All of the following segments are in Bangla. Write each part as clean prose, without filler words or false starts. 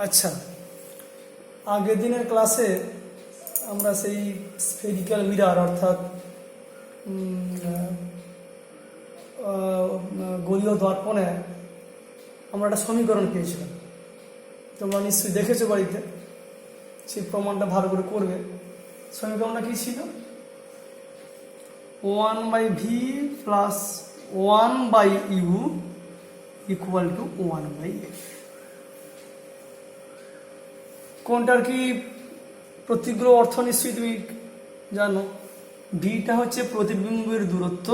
আচ্ছা, আগের দিনের ক্লাসে আমরা সেই স্ফেরিক্যাল মিরার অর্থাৎ গোলীয় দর্পণে আমরা একটা সমীকরণ পেয়েছিলাম। তোমরা নিশ্চয়ই দেখেছো বাড়িতে, সেই প্রমাণটা ভালো করে করবে। সমীকরণটা কী ছিল? 1/v plus 1/u equal to 1/f। কোনটার কি প্রতিগ্রহ অর্থ নিশ্চয়ই তুমি জানো। ভিটা হচ্ছে প্রতিবিম্বের দূরত্ব,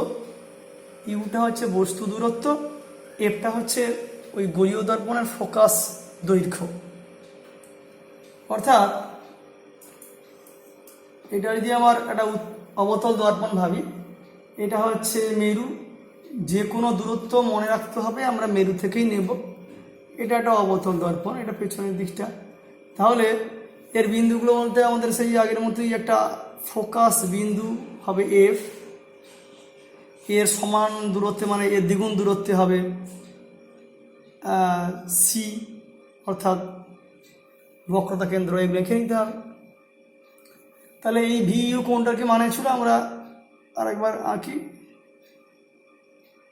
ইউটা হচ্ছে বস্তু দূরত্ব, এফটা হচ্ছে ওই গোলীয় দর্পণের ফোকাস দৈর্ঘ্য। অর্থাৎ এটা যদি আমার একটা অবতল দর্পণ ভাবি, এটা হচ্ছে মেরু, যে কোনো দূরত্ব মনে রাখতে হবে আমরা মেরু থেকেই নেব। এটা একটা অবতল দর্পণ, এটা পেছনের দিকটা। তাহলে এর বিন্দুগুলো বলতে আমাদের সেই আগের মতোই একটা ফোকাস বিন্দু হবে এফ, এর সমান দূরত্বে মানে এর দ্বিগুণ দূরত্বে হবে সি, অর্থাৎ বক্রতা কেন্দ্র, এগুলো লিখে নিতে হবে। তাহলে এই ভি ইউ কোনটার কি মানে ছিল আমরা আরেকবার আঁকি।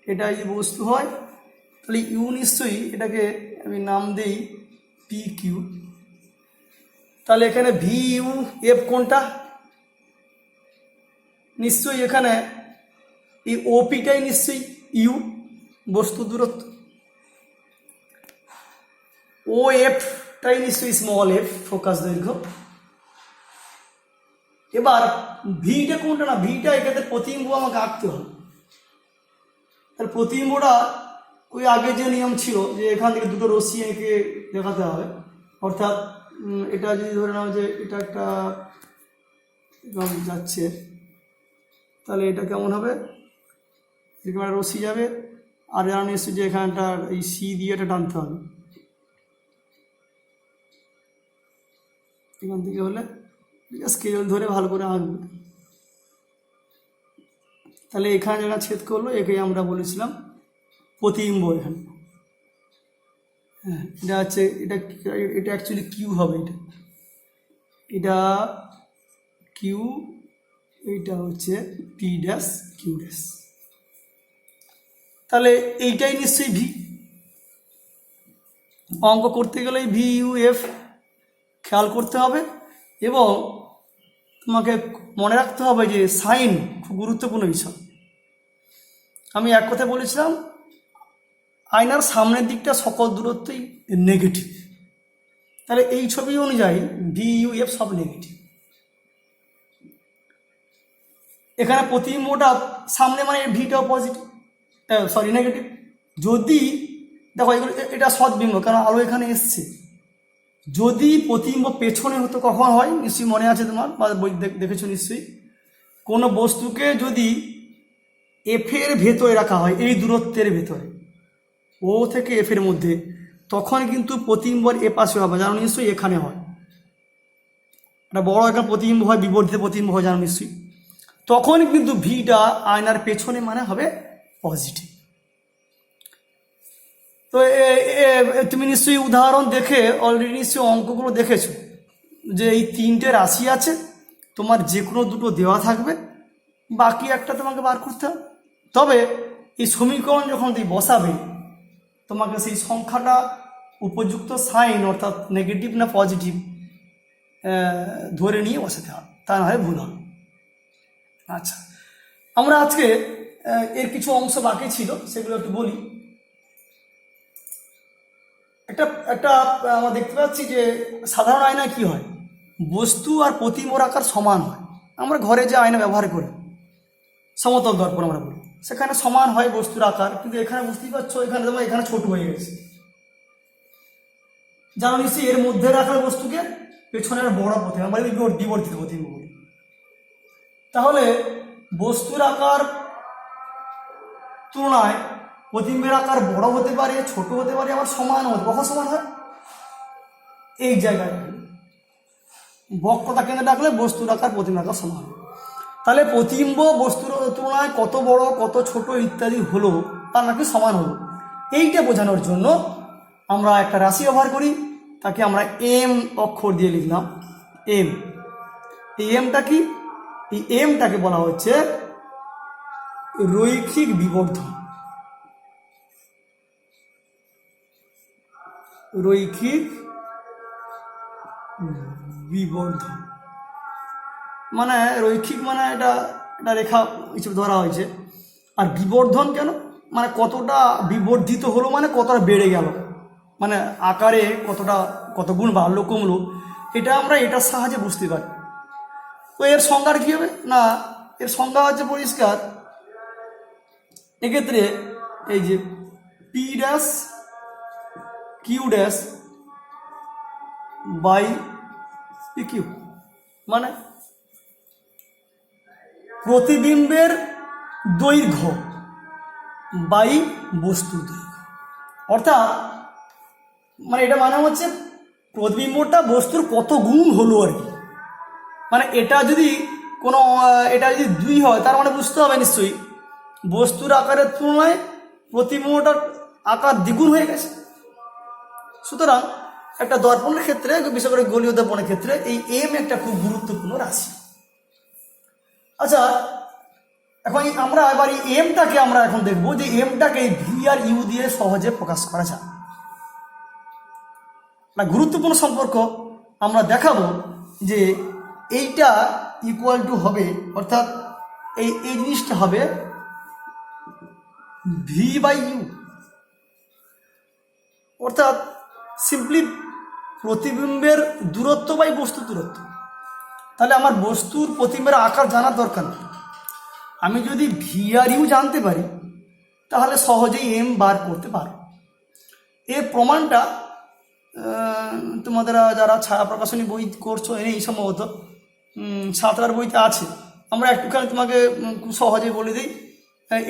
এটা যদি বস্তু হয় তাহলে ইউ নিশ্চয়ই এটাকে আমি নাম দেই পি কিউ। তাহলে এখানে ভি ইউ এফ কোনটা? নিশ্চয়ই এখানে এই ওপিটাই নিশ্চয়ই ইউ, বস্তু দূরত্ব। ও এফটাই নিশ্চয়ই স্মল এফ, ফোকাস দৈর্ঘ্য। এবার ভিটা কোনটা? না, ভিটা এক্ষেত্রে প্রতিবিম্ব আমাকে আঁকতে হবে। তাহলে প্রতিবিম্বটা ওই আগে যে নিয়ম ছিল যে এখান থেকে দুটো রশ্মি এঁকে দেখাতে হবে। অর্থাৎ এটা যদি ধরে নাও যে এটা একটা যাচ্ছে, তাহলে এটা কেমন হবে? এখানে একটা রশ্মি যাবে, আর জানা নিশ্চয়ই যে এখানটা এই সি দিয়ে এটা টানতে হবে এখান থেকে, হলে স্কেল ধরে ভালো করে আঁকবে। তাহলে এখানে যারা ছেদ করলো একে আমরা বলেছিলাম প্রতিবিম্ব। এখানে হ্যাঁ, এটা হচ্ছে এটা অ্যাকচুয়ালি কিউ হবে। এটা কিউ, এইটা হচ্ছে পি ড্যাশ কিউ ড্যাশ। তাহলে এইটাই নিশ্চয়ই ভি। অঙ্ক করতে গেলে ভি ইউ এফ খেয়াল করতে হবে, এবং তোমাকে মনে রাখতে হবে যে সাইন খুব গুরুত্বপূর্ণ বিষয়। আমি এক কথা বলেছিলাম, আয়নার সামনের দিকটা সকল দূরত্বই নেগেটিভ। তাহলে এই ছবি অনুযায়ী ভি ইউ এফ সব নেগেটিভ। এখানে প্রতিবিম্বটা সামনে মানে ভিটাও পজিটিভ, সরি নেগেটিভ। যদি দেখো এগুলো এটা সদ্বিম্ব, কারণ আলো এখানে এসছে। যদি প্রতিবিম্ব পেছনে হতো কখন হয় নিশ্চয়ই মনে আছে তোমার, বা বই দেখেছো নিশ্চয়ই। কোনো বস্তুকে যদি এফের ভেতরে রাখা হয়, এই দূরত্বের ভেতরে, ও থেকে এফের মধ্যে, তখন কিন্তু প্রতিবিম্বর এ পাশে হবে, জানো নিশ্চয়ই এখানে হয়। একটা বড় একটা প্রতিবিম্ব হয়, বিবর্ধিত প্রতিবিম্ব হয়, জানো নিশ্চয়ই। তখন কিন্তু ভিটা আয়নার পেছনে মানে হবে পজিটিভ। তো তুমি নিশ্চয়ই উদাহরণ দেখে অলরেডি নিশ্চয়ই অঙ্কগুলো দেখেছো যে এই তিনটে রাশি আছে, তোমার যে কোনো দুটো দেওয়া থাকবে, বাকি একটা তোমাকে বার করতে হবে। তবে এই সমীকরণ যখন তুমি বসাবে, তোমাকে সেই সংখ্যাটা উপযুক্ত সাইন অর্থাৎ নেগেটিভ না পজিটিভ ধরে নিয়ে বসাতে হবে, তা না হয় ভুল হবে। আচ্ছা, আমরা আজকে এর কিছু অংশ বাকি ছিল, সেগুলো একটু বলি। একটা আমরা দেখতে পাচ্ছি যে সাধারণ আয়নায় কি হয়, বস্তু আর প্রতিবিম্বর আকার সমান হয়। আমরা ঘরে যে আয়না ব্যবহার করি, সমতল দর্পণ আমরা বলি, সেখানে সমান হয় বস্তুর আকার। কিন্তু এখানে বুঝতেই পারছো, এখানে যেমন এখানে ছোট হয়ে গেছে, জানো নিশ্চয়ই। এর মধ্যে রাখার বস্তুকে পেছনের বড় প্রতিবিম্ব মানে বিবর্তিত প্রতিবিম্ব বলি। তাহলে বস্তুর আকার তুলনায় প্রতিবিম্বের আকার বড় হতে পারে, ছোট হতে পারে, আবার সমান হতে। কখন সমান হয়? এই জায়গায় বক্রতা কেন্দ্রে রাখলে বস্তুর আকার প্রতিবিম্বের আকার সমান হবে। তাহলে প্রতিবিম্ব বস্তুর তুলনায় কত বড় কত ছোট ইত্যাদি হলো, তার নাকি সমান হলো। এইটা বোঝানোর জন্য আমরা একটা রাশি ব্যবহার করি, তাকে আমরা এম অক্ষর দিয়ে লিখলাম এম। এই এমটা কি? এই এমটাকে বলা হচ্ছে রৈখিক বিবর্ধন। রৈখিক বিবর্ধন মানে রৈখিক মানে এটা এটা রেখা হিসেবে ধরা হয়েছে। আর বিবর্ধন কেন? মানে কতটা বিবর্ধিত হলো, মানে কতটা বেড়ে গেল, মানে আকারে কতটা কত গুণ বাড়লো কমলো, এটা আমরা এটার সাহায্যে বুঝতে পারি। তো এর সংজ্ঞাটা কী হবে না, এর সংজ্ঞা হচ্ছে পরিষ্কার। এক্ষেত্রে এই যে P dash Q dash by P Q, মানে প্রতিবিম্বের দৈর্ঘ্য বাই বস্তুর দৈর্ঘ্য। অর্থাৎ মানে এটা মানে হচ্ছে প্রতিবিম্বটা বস্তুর কত গুণ হলো আর কি। মানে এটা যদি কোনো এটা যদি 2 হয়, তার মানে বুঝতে হবে নিশ্চয়ই বস্তুর আকারের তুলনায় প্রতিবিম্বটার আকার দ্বিগুণ হয়ে গেছে। সুতরাং একটা দর্পণের ক্ষেত্রে, বিশেষ করে গোলীয় দর্পণের ক্ষেত্রে, এই এম একটা খুব গুরুত্বপূর্ণ রাশি। আচ্ছা, এখন আমরা এবার এই এমটাকে আমরা এখন দেখবো যে এমটাকে ভি আর ইউ দিয়ে সহজে প্রকাশ করা যায়। না, গুরুত্বপূর্ণ সম্পর্ক আমরা দেখাবো যে এইটা ইকুয়াল টু হবে, অর্থাৎ এই এই জিনিসটা হবে ভি বাই ইউ। অর্থাৎ সিম্পলি প্রতিবিম্বের দূরত্ব বাই বস্তুর দূরত্ব। তাহলে আমার বস্তুর প্রতিবিম্বের আকার জানার দরকার নেই, আমি যদি ভি আর ইউ জানতে পারি তাহলে সহজেই এম বার করতে পারো। এর প্রমাণটা তোমাদের যারা ছায়া প্রকাশনী বই করছো এই সম্ভবত 7টার বইতে আছে। আমরা একটুখানি তোমাকে খুব সহজে বলে দিই,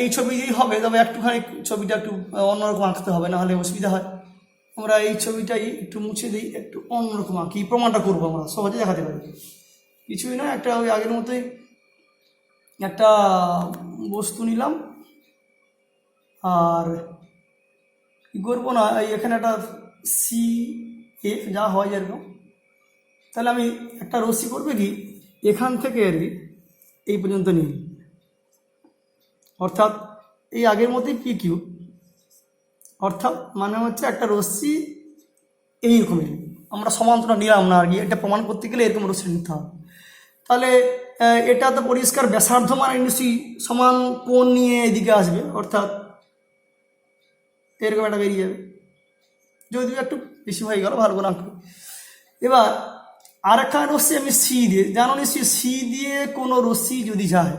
এই ছবি দিয়েই হবে, তবে একটুখানি ছবিটা একটু অন্যরকম আঁকতে হবে, নাহলে অসুবিধা হয়। আমরা এই ছবিটাই একটু মুছে দিই, একটু অন্যরকম আঁকি, প্রমাণটা করবো আমরা সহজে দেখাতে পারি। কিছুই না, একটা ওই আগের মতোই একটা বস্তু নিলাম, আর কী করবো না, এই এখানে একটা সি এফ যা হয় এরকম। তাহলে আমি একটা রশ্মি করবে কি এখান থেকে আর কি এই পর্যন্ত নিই, অর্থাৎ এই আগের মতোই পি কিউ। অর্থাৎ মানে হচ্ছে একটা রশ্মি এইরকমই, আমরা সমান্তরাল নিলাম না আর কি, এটা প্রমাণ করতে গেলে এরকম রশ্মি নিতে হবে। তাহলে এটা তো পরিষ্কার ব্যাসার্ধ মানে নিশ্চয়ই সমান কোণ নিয়ে এদিকে আসবে, অর্থাৎ এরকম একটা বেরিয়ে যাবে। যদি একটু বেশি হয়ে গেল, ভালো করে আঁকবে। এবার আর একটা রশ্মি আমি সি দিয়ে, জানো নিশ্চয়ই সি দিয়ে কোনো রশ্মি যদি যায়,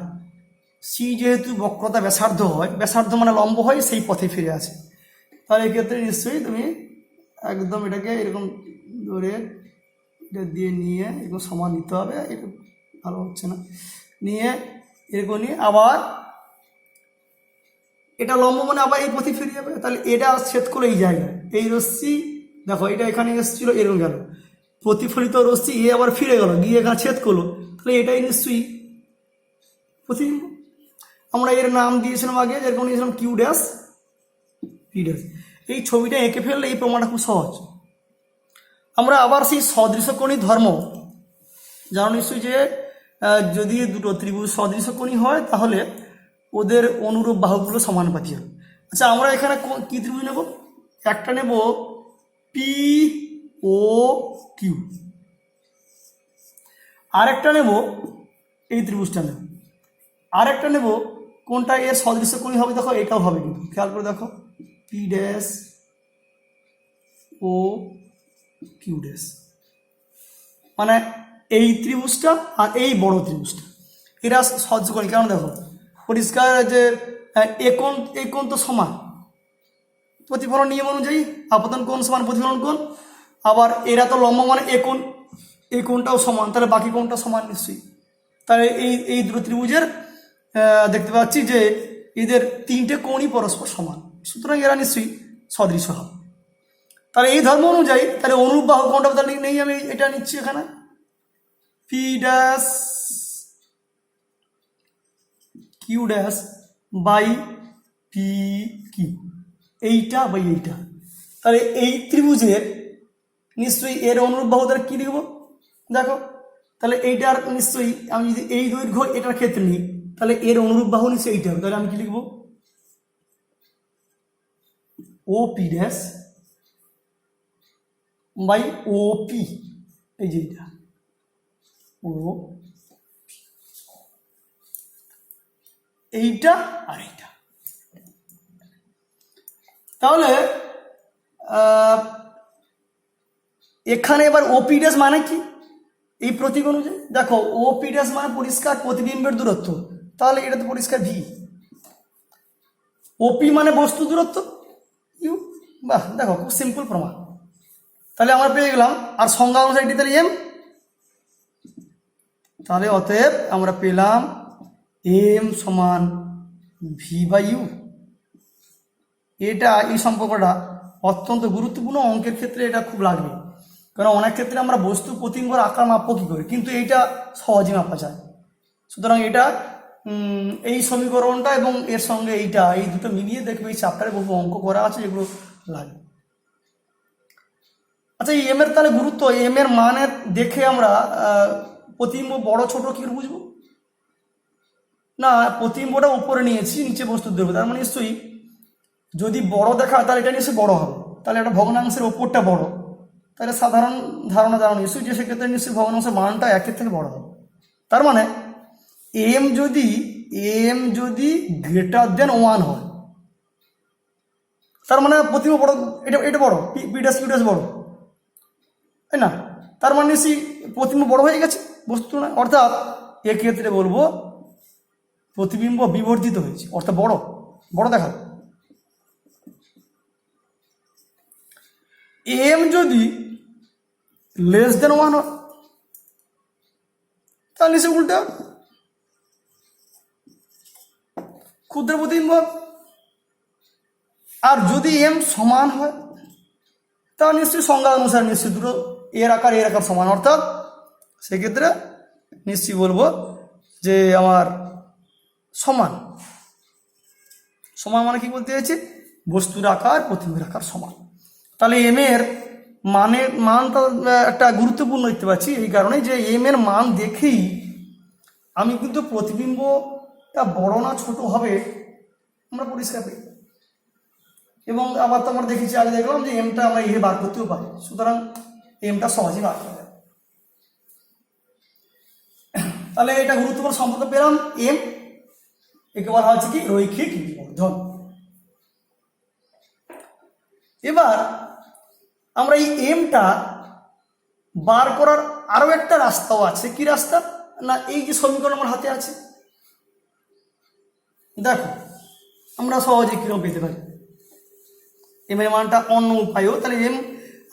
সি যেহেতু বক্রতা ব্যাসার্ধ হয়, ব্যাসার্ধ মানে লম্ব হয়, সেই পথে ফিরে আসে। তাহলে এক্ষেত্রে নিশ্চয়ই তুমি একদম এটাকে এরকম ধরে এটা দিয়ে নিয়ে এরকম সমান নিতে হবে, এটা ভালো হচ্ছে না, নিয়ে এরকম নিয়ে আবার এটা লম্ব মানে আবার এই পথে ফিরে যাবে। তাহলে এটা ছেদ করলো এই জায়গায়, এই রশ্মি দেখো এটা এখানে এসেছিল, এরকম গেল, প্রতিফলিত রশ্মি এ আবার ফিরে গেল, গিয়ে এখানে ছেদ করলো, তাহলে এটাই নিশ্চয়ই প্রতিবিম্ব। আমরা এর নাম দিয়েছিলাম আগে, যেরকম দিয়েছিলাম কিউ ড্যাশ পি ড্যাশ। এই ছবিটা এঁকে ফেললে এই প্রমাণটা খুব সহজ। আমরা আবার সেই সদৃশকোণী ধর্ম জানো নিশ্চয়ই যে যদি দুটো ত্রিভুজ সদৃশকোণী হয় তাহলে ওদের অনুরূপ বাহুগুলো সমানুপাতি হবে। আচ্ছা, আমরা এখানে কি ত্রিভুজ নেব? একটা নেব পি ও কিউ, আরেকটা নেব এই ত্রিভুজটা নেব, আরেকটা নেব কোনটা এর সদৃশকোণী হবে, দেখো এটাও হবে, কিন্তু খেয়াল করে দেখো P dash O Q dash, মানে এই ত্রিভুজটা আর এই বড় ত্রিভুজটা এরা সদৃশকোণী। কেন দেখো পরিষ্কার যে এই কোণ তো সমান, প্রতিফলন নিয়ম অনুযায়ী আপতন কোণ সমান প্রতিফলন কোণ, আবার এরা তো লম্ব মানে এই কোণটাও সমান, তাহলে বাকি কোণটা সমান নিশ্চয়ই। তাহলে এই দুটো ত্রিভুজের দেখতে পাচ্ছি যে এদের 3টে কোণই পরস্পর সমান, সুতরাং এরা নিশ্চয়ই সদৃশ হবে। তাহলে এই ধর্ম অনুযায়ী তাহলে অনুরূপ বাহু কোণটা তাহলে নেই, আমি এটা নিচ্ছি এখানে P dash Q dash by P Q, এইটা বাই এইটা, তাহলে এই ত্রিভুজের নিশ্চয়ই এর অনুরূপ বাহু দ্বারা কী লিখব? দেখো, তাহলে এইটার নিশ্চয়ই আমি যদি এই দৈর্ঘ্য এটার ক্ষেত্রে নিই, তাহলে এর অনুরূপ বাহু নিশ্চয়ই এইটা হবে। তাহলে আমি কি লিখব? ওপি ড্যাশ বাই ওপি, এই যে এইটা ও, এইটা আর এইটা। তাহলে এখানে এবার ওপি ড্যাশ মানে কি? এই প্রতীক অনুযায়ী দেখো, ওপি ড্যাশ মানে পরিষ্কার প্রতিবিম্বের দূরত্ব, তাহলে এটা তো পরিষ্কার ভি। ওপি মানে বস্তু দূরত্ব ইউ। বাহ, দেখো খুব সিম্পল প্রমাণ। তাহলে আমরা পেয়ে গেলাম, আর সংজ্ঞা অনুসারে এটি তাহলে এম। তাহলে অতএব আমরা পেলাম এম সমান ভি বাই ইউ। এটা, এই সম্পর্কটা অত্যন্ত গুরুত্বপূর্ণ, অঙ্কের ক্ষেত্রে এটা খুব লাগবে, কারণ অনেক ক্ষেত্রে আমরা বস্তু প্রতিবিম্বের আকার মাপবো কী করে, কিন্তু এইটা সহজে মাপা যায়। সুতরাং এটা এই সমীকরণটা এবং এর সঙ্গে এইটা, এই দুটো মিলিয়ে দেখবে এই চ্যাপ্টারে বহু অঙ্ক করা আছে যেগুলো লাগে। আচ্ছা, এই এম এর তাহলে গুরুত্ব, এম এর মানের দেখে আমরা প্রতিবিম্ব বড় ছোট কি করে বুঝবো? না, প্রতিবিম্বটা উপরে নিয়েছি, নিচে বস্তুর দৈর্ঘ্য, তার মানে নিশ্চয়ই যদি বড় দেখায় তাহলে এটা নিশ্চয়ই বড় হবে। তাহলে একটা ভগ্নাংশের ওপরটা বড়, তাহলে সাধারণ ধারণা জানা নিশ্চয়ই যে সেক্ষেত্রে নিশ্চয়ই ভগ্নাংশের মানটা একের থেকে বড় হবে। তার মানে এম যদি গ্রেটার দেন 1 হয়, তার মানে প্রতিবিম্ব বড়, এটা বড়, পি ড্যাশ বড়, তাই না? তার মানে নিশ্চয়ই প্রতিবিম্ব বড় হয়ে গেছে বস্তু তুলনায়, অর্থাৎ এক্ষেত্রে বলবো প্রতিবিম্ব বিবর্ধিত হয়েছে, অর্থাৎ বড় দেখাবে। এম যদি লেস দেন 1 হয়, তাহলে নিশ্চয়ই উল্টা ক্ষুদ্র প্রতিবিম্ব। আর যদি এম সমান হয়, তাহলে নিশ্চয়ই সংজ্ঞা অনুসারে নিশ্চয়ই দুটো এর আকার সমান, অর্থাৎ সেক্ষেত্রে নিশ্চয়ই বলবো যে আমার সমান মানে কি বলতে চাইছি? বস্তুর আকার প্রতিবিম্বের আকার সমান। তাহলে এম এর মানটা একটা গুরুত্বপূর্ণ দেখতে পাচ্ছি এই কারণে যে এম এর মান দেখেই আমি কিন্তু প্রতিবিম্বটা বড় না ছোট হবে আমরা পরিষ্কার পাই। এবং আবার তো আমরা দেখেছি, আগে দেখলাম যে এমটা আমরা এভাবে বার করতেও পারি, সুতরাং এমটা সহজেই বার করা যায়। তাহলে এটা গুরুত্বপূর্ণ সম্পর্ক পেলাম এম, একে বলা হচ্ছে কি রৈখিক বিবর্ধন। এবার আমরা এই এমটা বার করার আরো একটা রাস্তাও আছে। কি রাস্তা? না, এই যে সমীকরণ আমার হাতে আছে, দেখো আমরা সহজে কিরকম পেতে পারি এম এর মানটা অন্য উপায়ও। তাহলে এম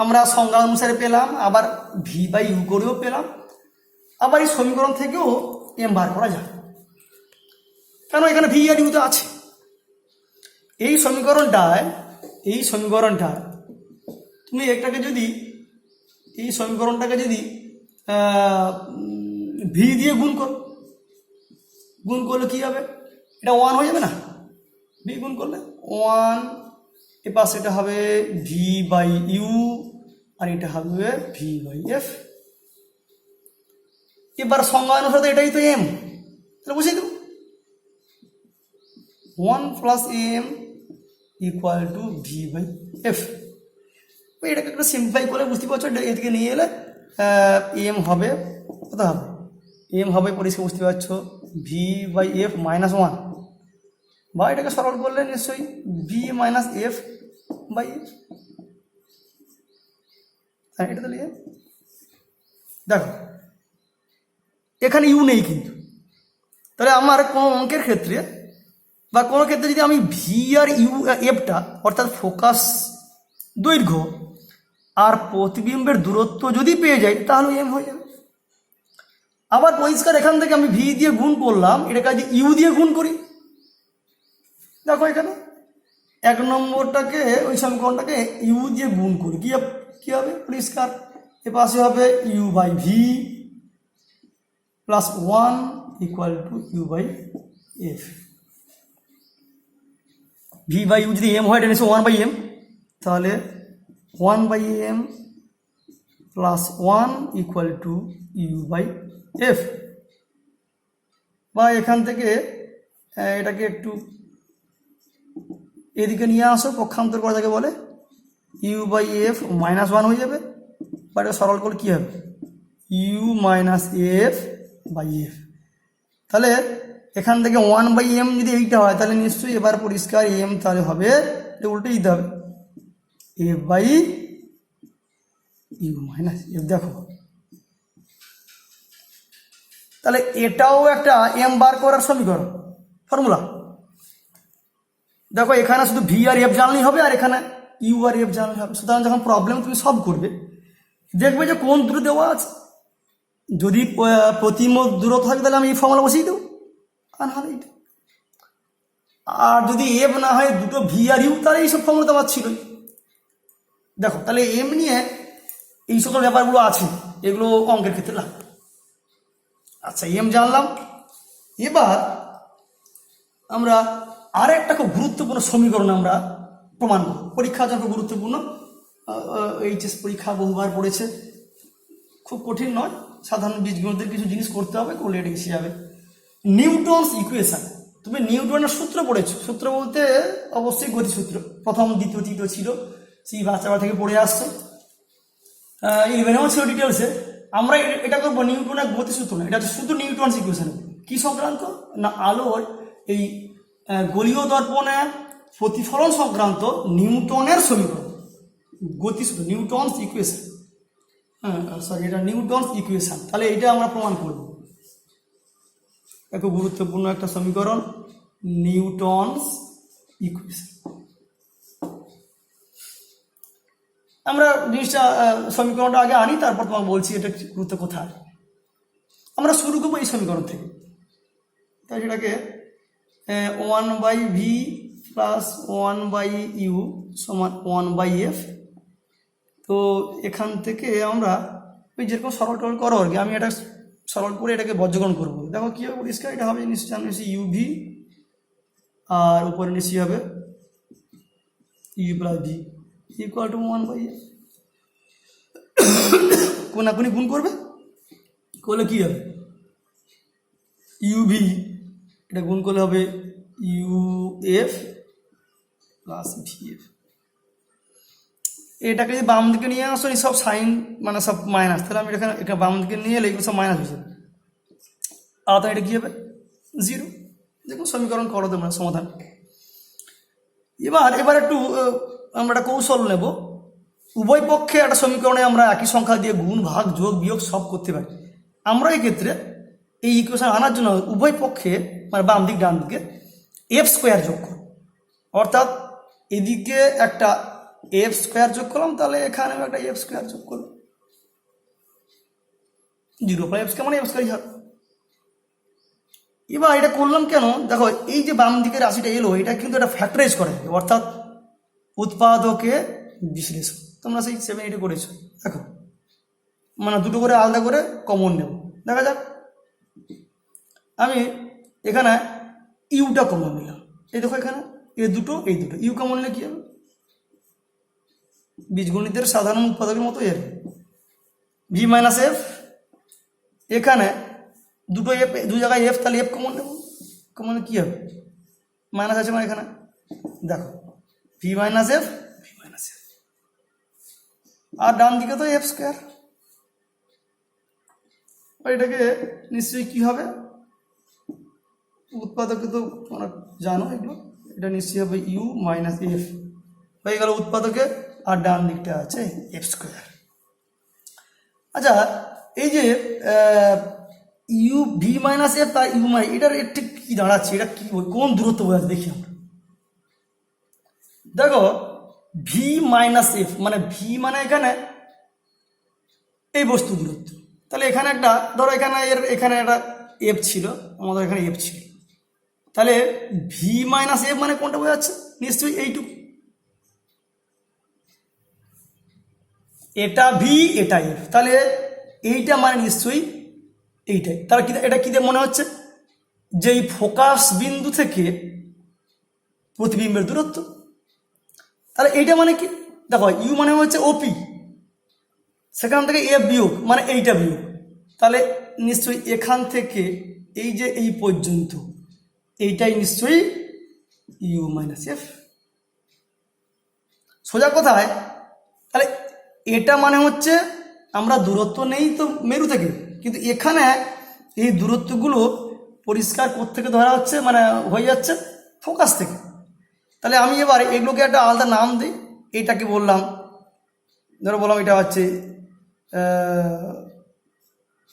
আমরা সংজ্ঞা অনুসারে পেলাম, আবার ভি বাই ইউ করেও পেলাম, আবার এই সমীকরণ থেকেও এম বার করা যায়, কেন এখানে ভি আর ইউ তো আছে। এই সমীকরণটায় তুমি এই সমীকরণটাকে যদি ভি দিয়ে গুণ করলে কি হবে? এটা 1 হয়ে যাবে না? ভি গুণ করলে 1, এ পাশে এটা হবে ভি বাই ইউ, আর এটা হবে ভি বাই এফ। এবার সংজ্ঞা অনুসারে এটাই তো এম, তাহলে বুঝিয়ে দেব 1 plus M equal to V by F. এটাকে একটু সিম্পলিফাই করে বুঝতে পারছো, এদিকে নিয়ে এলে এম হবে কত হবে? এম হবে পরিষ্কার বুঝতে পারছো ভি বাই এফ মাইনাস 1, বা এটাকে সরল করলে নিশ্চয়ই V minus F by F. হ্যাঁ, এটা তাহলে দেখো এখানে ইউ নেই কিন্তু, তাহলে আমার কোনো অঙ্কের ক্ষেত্রে বা কোনো ক্ষেত্রে যদি আমি ভি আর ইউ এফটা অর্থাৎ ফোকাস দৈর্ঘ্য আর প্রতিবিম্বের দূরত্ব যদি পেয়ে যাই তাহলে এম হয়ে যাবে। আবার পরিষ্কার এখান থেকে আমি ভি দিয়ে গুণ করলাম, এটাকে যদি ইউ দিয়ে গুণ করি, দেখো এখানে 1 নম্বরটাকে ওই সমীকরণটাকে ইউ দিয়ে গুণ করি, কি হবে? পরিষ্কার এ পাশে হবে U by V plus 1 equal to U by F. V by U যদি এম হয়, এটা নিশ্চয় 1 বাই এম, তাহলে 1/m plus 1 equal two u/f, বা এখান থেকে এটাকে একটু এদিকে নিয়ে আসো, পক্ষান্তর করা যাকে বলে, u/f -1 হয়ে যাবে, বা এটা সরল করে কী হবে u - f/f। তাহলে এখান থেকে 1/m যদি এইটা হয় তাহলে নিশ্চয়ই এবার পরিষ্কার m তাহলে হবে, এটা উল্টে দিতে হবে f/u - f। দেখো তাহলে এটাও একটা m বার করার সমীকরণ ফর্মুলা। দেখো এখানে শুধু v আর f জানলেই হবে, আর এখানে u আর f জানলেই হবে। সুতরাং যখন প্রবলেম তুমি সলভ করবে দেখবে যে কোন দূরে দেওয়া আছে, যদি প্রতিমোদ দূরত্ব থাকে তাহলে আমি এই ফর্মুলা বসিয়ে দেবো, আর নাহলে এইটা। আর যদি এফ না হয় দুটো ভি আর ইউ, তাহলে এইসব ফর্মুলা তো আমার ছিলই। দেখো তাহলে এম নিয়ে এই সকল ব্যাপারগুলো আছে, এগুলো অঙ্কের ক্ষেত্রে লাগবে। আচ্ছা এম জানলাম, এবার আমরা আর একটা খুব গুরুত্বপূর্ণ সমীকরণ আমরা প্রমাণ করব। পরীক্ষার জন্য গুরুত্বপূর্ণ, এইচএস পরীক্ষা বহুবার পড়েছে, খুব কঠিন নয়, সাধারণ বীজগণিতের কিছু জিনিস করতে হবে, করলে এটা এসে যাবে। নিউটনস ইকুয়েশন, তুমি নিউটনের সূত্র পড়েছো, সূত্র বলতে অবশ্যই গতিসূত্র, প্রথম দ্বিতীয় তৃতীয় ছিল, সেই বাচ্চারা থেকে পড়ে আসছো, ইলেভেনেও ছিল ডিটেলসে। আমরা এটা করবো নিউটনের গতিসূত্র না, এটা হচ্ছে শুধু নিউটনস ইকুয়েশন। কি সংক্রান্ত না, আলোর এই গোলীয় দর্পণে প্রতিফলন সংক্রান্ত নিউটনের সমীকরণ, গতিসূত্র, নিউটনস ইকুয়েশন, এটা নিউটনস ইকুয়েশন। তাহলে এটা আমরা প্রমাণ করব, খুব গুরুত্বপূর্ণ একটা সমীকরণ, নিউটনস ইকুয়েশন। আমরা জিনিসটা সমীকরণটা আগে আনি, তারপর তোমাকে বলছি এটা গুরুত্ব কোথায়। আমরা শুরু করবো এই সমীকরণ থেকে, তাই সেটাকে 1/v প্লাস 1/u সমান 1/f। তো এখান থেকে আমরা ওই যেরকম সরল টরল করো আর কি, আমি এটা সরল করে এটাকে বর্জগ্রহণ করবো। দেখো কী হবে পরিষ্কার, এটা হবে নিশ্চয়ই ইউভি, আর উপরে নিশ্চয়ই হবে U plus V equal to 1/f। কোনাকুনি গুণ করবে, করলে কী হবে ইউভি, এটা গুণ করলে হবে ইউএফ প্লাস ভিএফ। এটাকে যদি বাম দিকে নিয়ে আসো, এই সব সাইন মানে সব মাইনাস, তাহলে আমি এখানে বাম দিকে নিয়ে এলে এগুলো সব মাইনাস হয়ে যাবে, আর এটা কী হবে 0। দেখুন সমীকরণ করো তোমরা সমাধান। এবার একটু আমরা একটা কৌশল নেব, উভয় পক্ষে একটা সমীকরণে আমরা একই সংখ্যা দিয়ে গুণ ভাগ যোগ বিয়োগ সব করতে পারি। আমরা এই ক্ষেত্রে এই ইকুয়েশন আনার জন্য উভয় পক্ষে মানে বাম দিক ডান দিকে এফ স্কোয়ার যোগ করব, অর্থাৎ এদিকে একটা এফ স্কোয়ার যোগ করলাম, তাহলে এখানেও একটা এফ স্কোয়ার যোগ করলাম, 0/f মানে এফ স্কোয়ারই হবে। এবার এটা করলাম কেন, দেখো এই যে বাম দিকের রাশিটা এলো, এটা কিন্তু এটা ফ্যাক্টরাইজ করে, অর্থাৎ উৎপাদকে বিশ্লেষণ। তোমরা সেই 7-8 করেছো, দেখো মানে দুটো করে আলাদা করে কমন নেব। দেখা যাক, আমি এখানে ইউটা কমন নিলাম, এই দেখো এখানে এই দুটো ইউ কমন নিলে কি হবে, বীজগণিতের সাধারণ উৎপাদকের মতো এর ভি মাইনাস এফ, এখানে দুটো এফ, দু জায়গায় এফ, তাহলে এফ কমন নেব, কমন কি হবে মাইনাস আছে মানে এখানে দেখো ভি মাইনাস এফ, আর ডান দিকে তো এফ স্কোয়ার। এটাকে নিশ্চয়ই কি হবে, উৎপাদকে তো তোমরা জানো এগুলো, এটা নিশ্চয়ই হবে ইউ মাইনাস এফ হয়ে গেল উৎপাদকে, আর ডান দিকটা আছে এফ স্কোয়ার। আচ্ছা এই যে ইউ ভি মাইনাস এফ তার ইউ মাই, এটার ঠিক কি দাঁড়াচ্ছে, এটা কি কোন দূরত্ব বোঝাচ্ছে দেখি আমরা। দেখো ভি মাইনাস এফ মানে ভি মানে এখানে এই বস্তু দূরত্ব, তাহলে এখানে একটা ধরো এখানে একটা এফ ছিল, আমাদের এখানে এফ ছিল, তাহলে ভি মাইনাস এফ মানে কোনটা বোঝাচ্ছে, নিশ্চয়ই এইটুকু, এটা ভি এটা এফ, তাহলে এইটা মানে নিশ্চয়ই এইটাই। তাহলে এটা কি মনে হচ্ছে যে এই ফোকাস বিন্দু থেকে প্রতিবিম্বের দূরত্ব, তাহলে এইটা মানে কি দেখো ইউ মানে হচ্ছে ওপি, সেখান থেকে এফ বিয়োগ মানে এইটা বিয়োগ, তাহলে নিশ্চয়ই এখান থেকে এই যে এই পর্যন্ত এইটাই নিশ্চয়ই ইউ মাইনাস এফ। সোজা কথায় তাহলে এটা মানে হচ্ছে আমরা দূরত্ব নেই তো মেরু থেকে, কিন্তু এখানে এই দূরত্বগুলো পরিষ্কার থেকে ধরা হচ্ছে মানে হয়ে যাচ্ছে ফোকাস থেকে। তাহলে আমি এবার এগুলোকে একটা আলাদা নাম দিই। এইটাকে বললাম, ধরো বললাম এটা হচ্ছে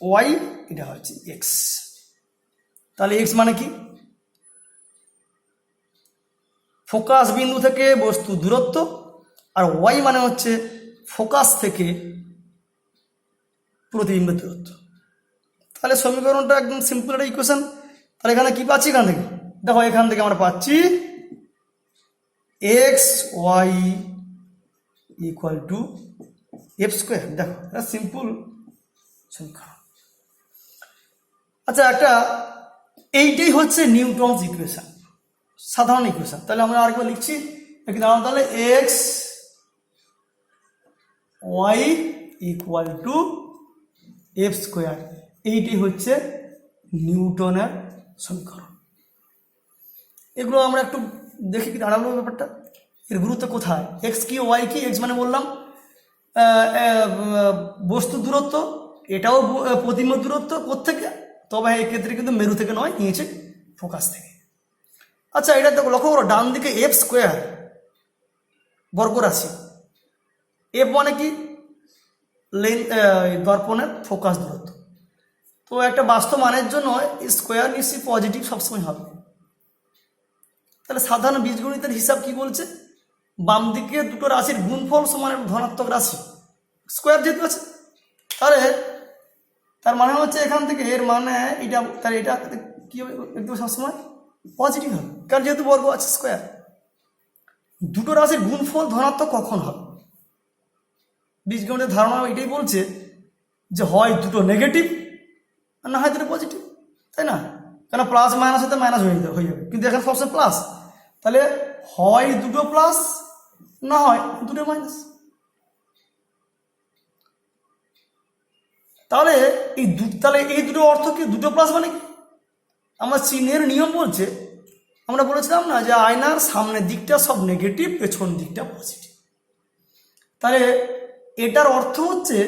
ওয়াই, এটা হচ্ছে এক্স। তাহলে এক্স মানে কি? ফোকাস বিন্দু থেকে বস্তু দূরত্ব, আর ওয়াই মানে হচ্ছে ফোকাস থেকে প্রতিবিম্বের দূরত্ব। তাহলে সমীকরণটা একদম সিম্পল একটা ইকুয়েশন। তাহলে এখানে কি পাচ্ছি? এখান থেকে দেখো, এখান থেকে আমরা পাচ্ছি X Y equal to F square. দেখো এটা সিম্পল সমীকরণ। আচ্ছা, একটা এইটাই হচ্ছে নিউটনস ইকুয়েশন, সাধারণ ইকুয়েশন। তাহলে আমরা আরেকবার লিখছি, তাহলে X Y equal to F square, এইটাই হচ্ছে নিউটনের সমীকরণ। এগুলো আমরা একটু দেখি কি দাঁড়ালো ব্যাপারটা, এর গুরুত্ব কোথায়। এক্স কি ওয়াই কি? এক্স মানে বললাম বস্তু দূরত্ব, এটাও প্রতিবিম্ব দূরত্ব কোত্থেকে, তবে এক্ষেত্রে কিন্তু মেরু থেকে নয়, নিয়েছে ফোকাস থেকে। আচ্ছা, এটা তো লক্ষ্য করো, ডান দিকে এফ স্কোয়ার বর্গ রাশি, এফ মানে কি? দর্পণের ফোকাস দূরত্ব। তো একটা বাস্তব মানের জন্য স্কোয়ার নিশ্চয়ই পজিটিভ সবসময় হবে। তাহলে সাধারণ বীজগণিতের হিসাব কি বলছে? বাম দিকে দুটো রাশির গুণফল সমান ধনাত্মক রাশি, স্কোয়ার যেহেতু আছে, তাহলে তার মানে হচ্ছে এখান থেকে এর মানে এটা, তাহলে এটা কি হবে? একদম সবসময় পজিটিভ হবে, কারণ যেহেতু বর্গ আছে স্কোয়ার। দুটো রাশির গুণফল ধনাত্মক কখন হবে? বীজগণিতের ধারণা এটাই বলছে যে হয় দুটো নেগেটিভ আর না হয় দুটো পজিটিভ, তাই না? কেন প্লাস মাইনাস হতে মাইনাস হয়ে যাবে, কিন্তু এখানে সবসময় প্লাস। তাহলে হয় দুটো প্লাস, না হয় দুটো মাইনাস। তাহলে এই দুটো অর্থ কি? দুটো প্লাস মানে কি? আমার চিহ্নের নিয়ম বলছে, আমরা বলেছিলাম না যে আয়নার সামনের দিকটা সব নেগেটিভ, পেছন দিকটা পজিটিভ। তাহলে এটার অর্থ হচ্ছে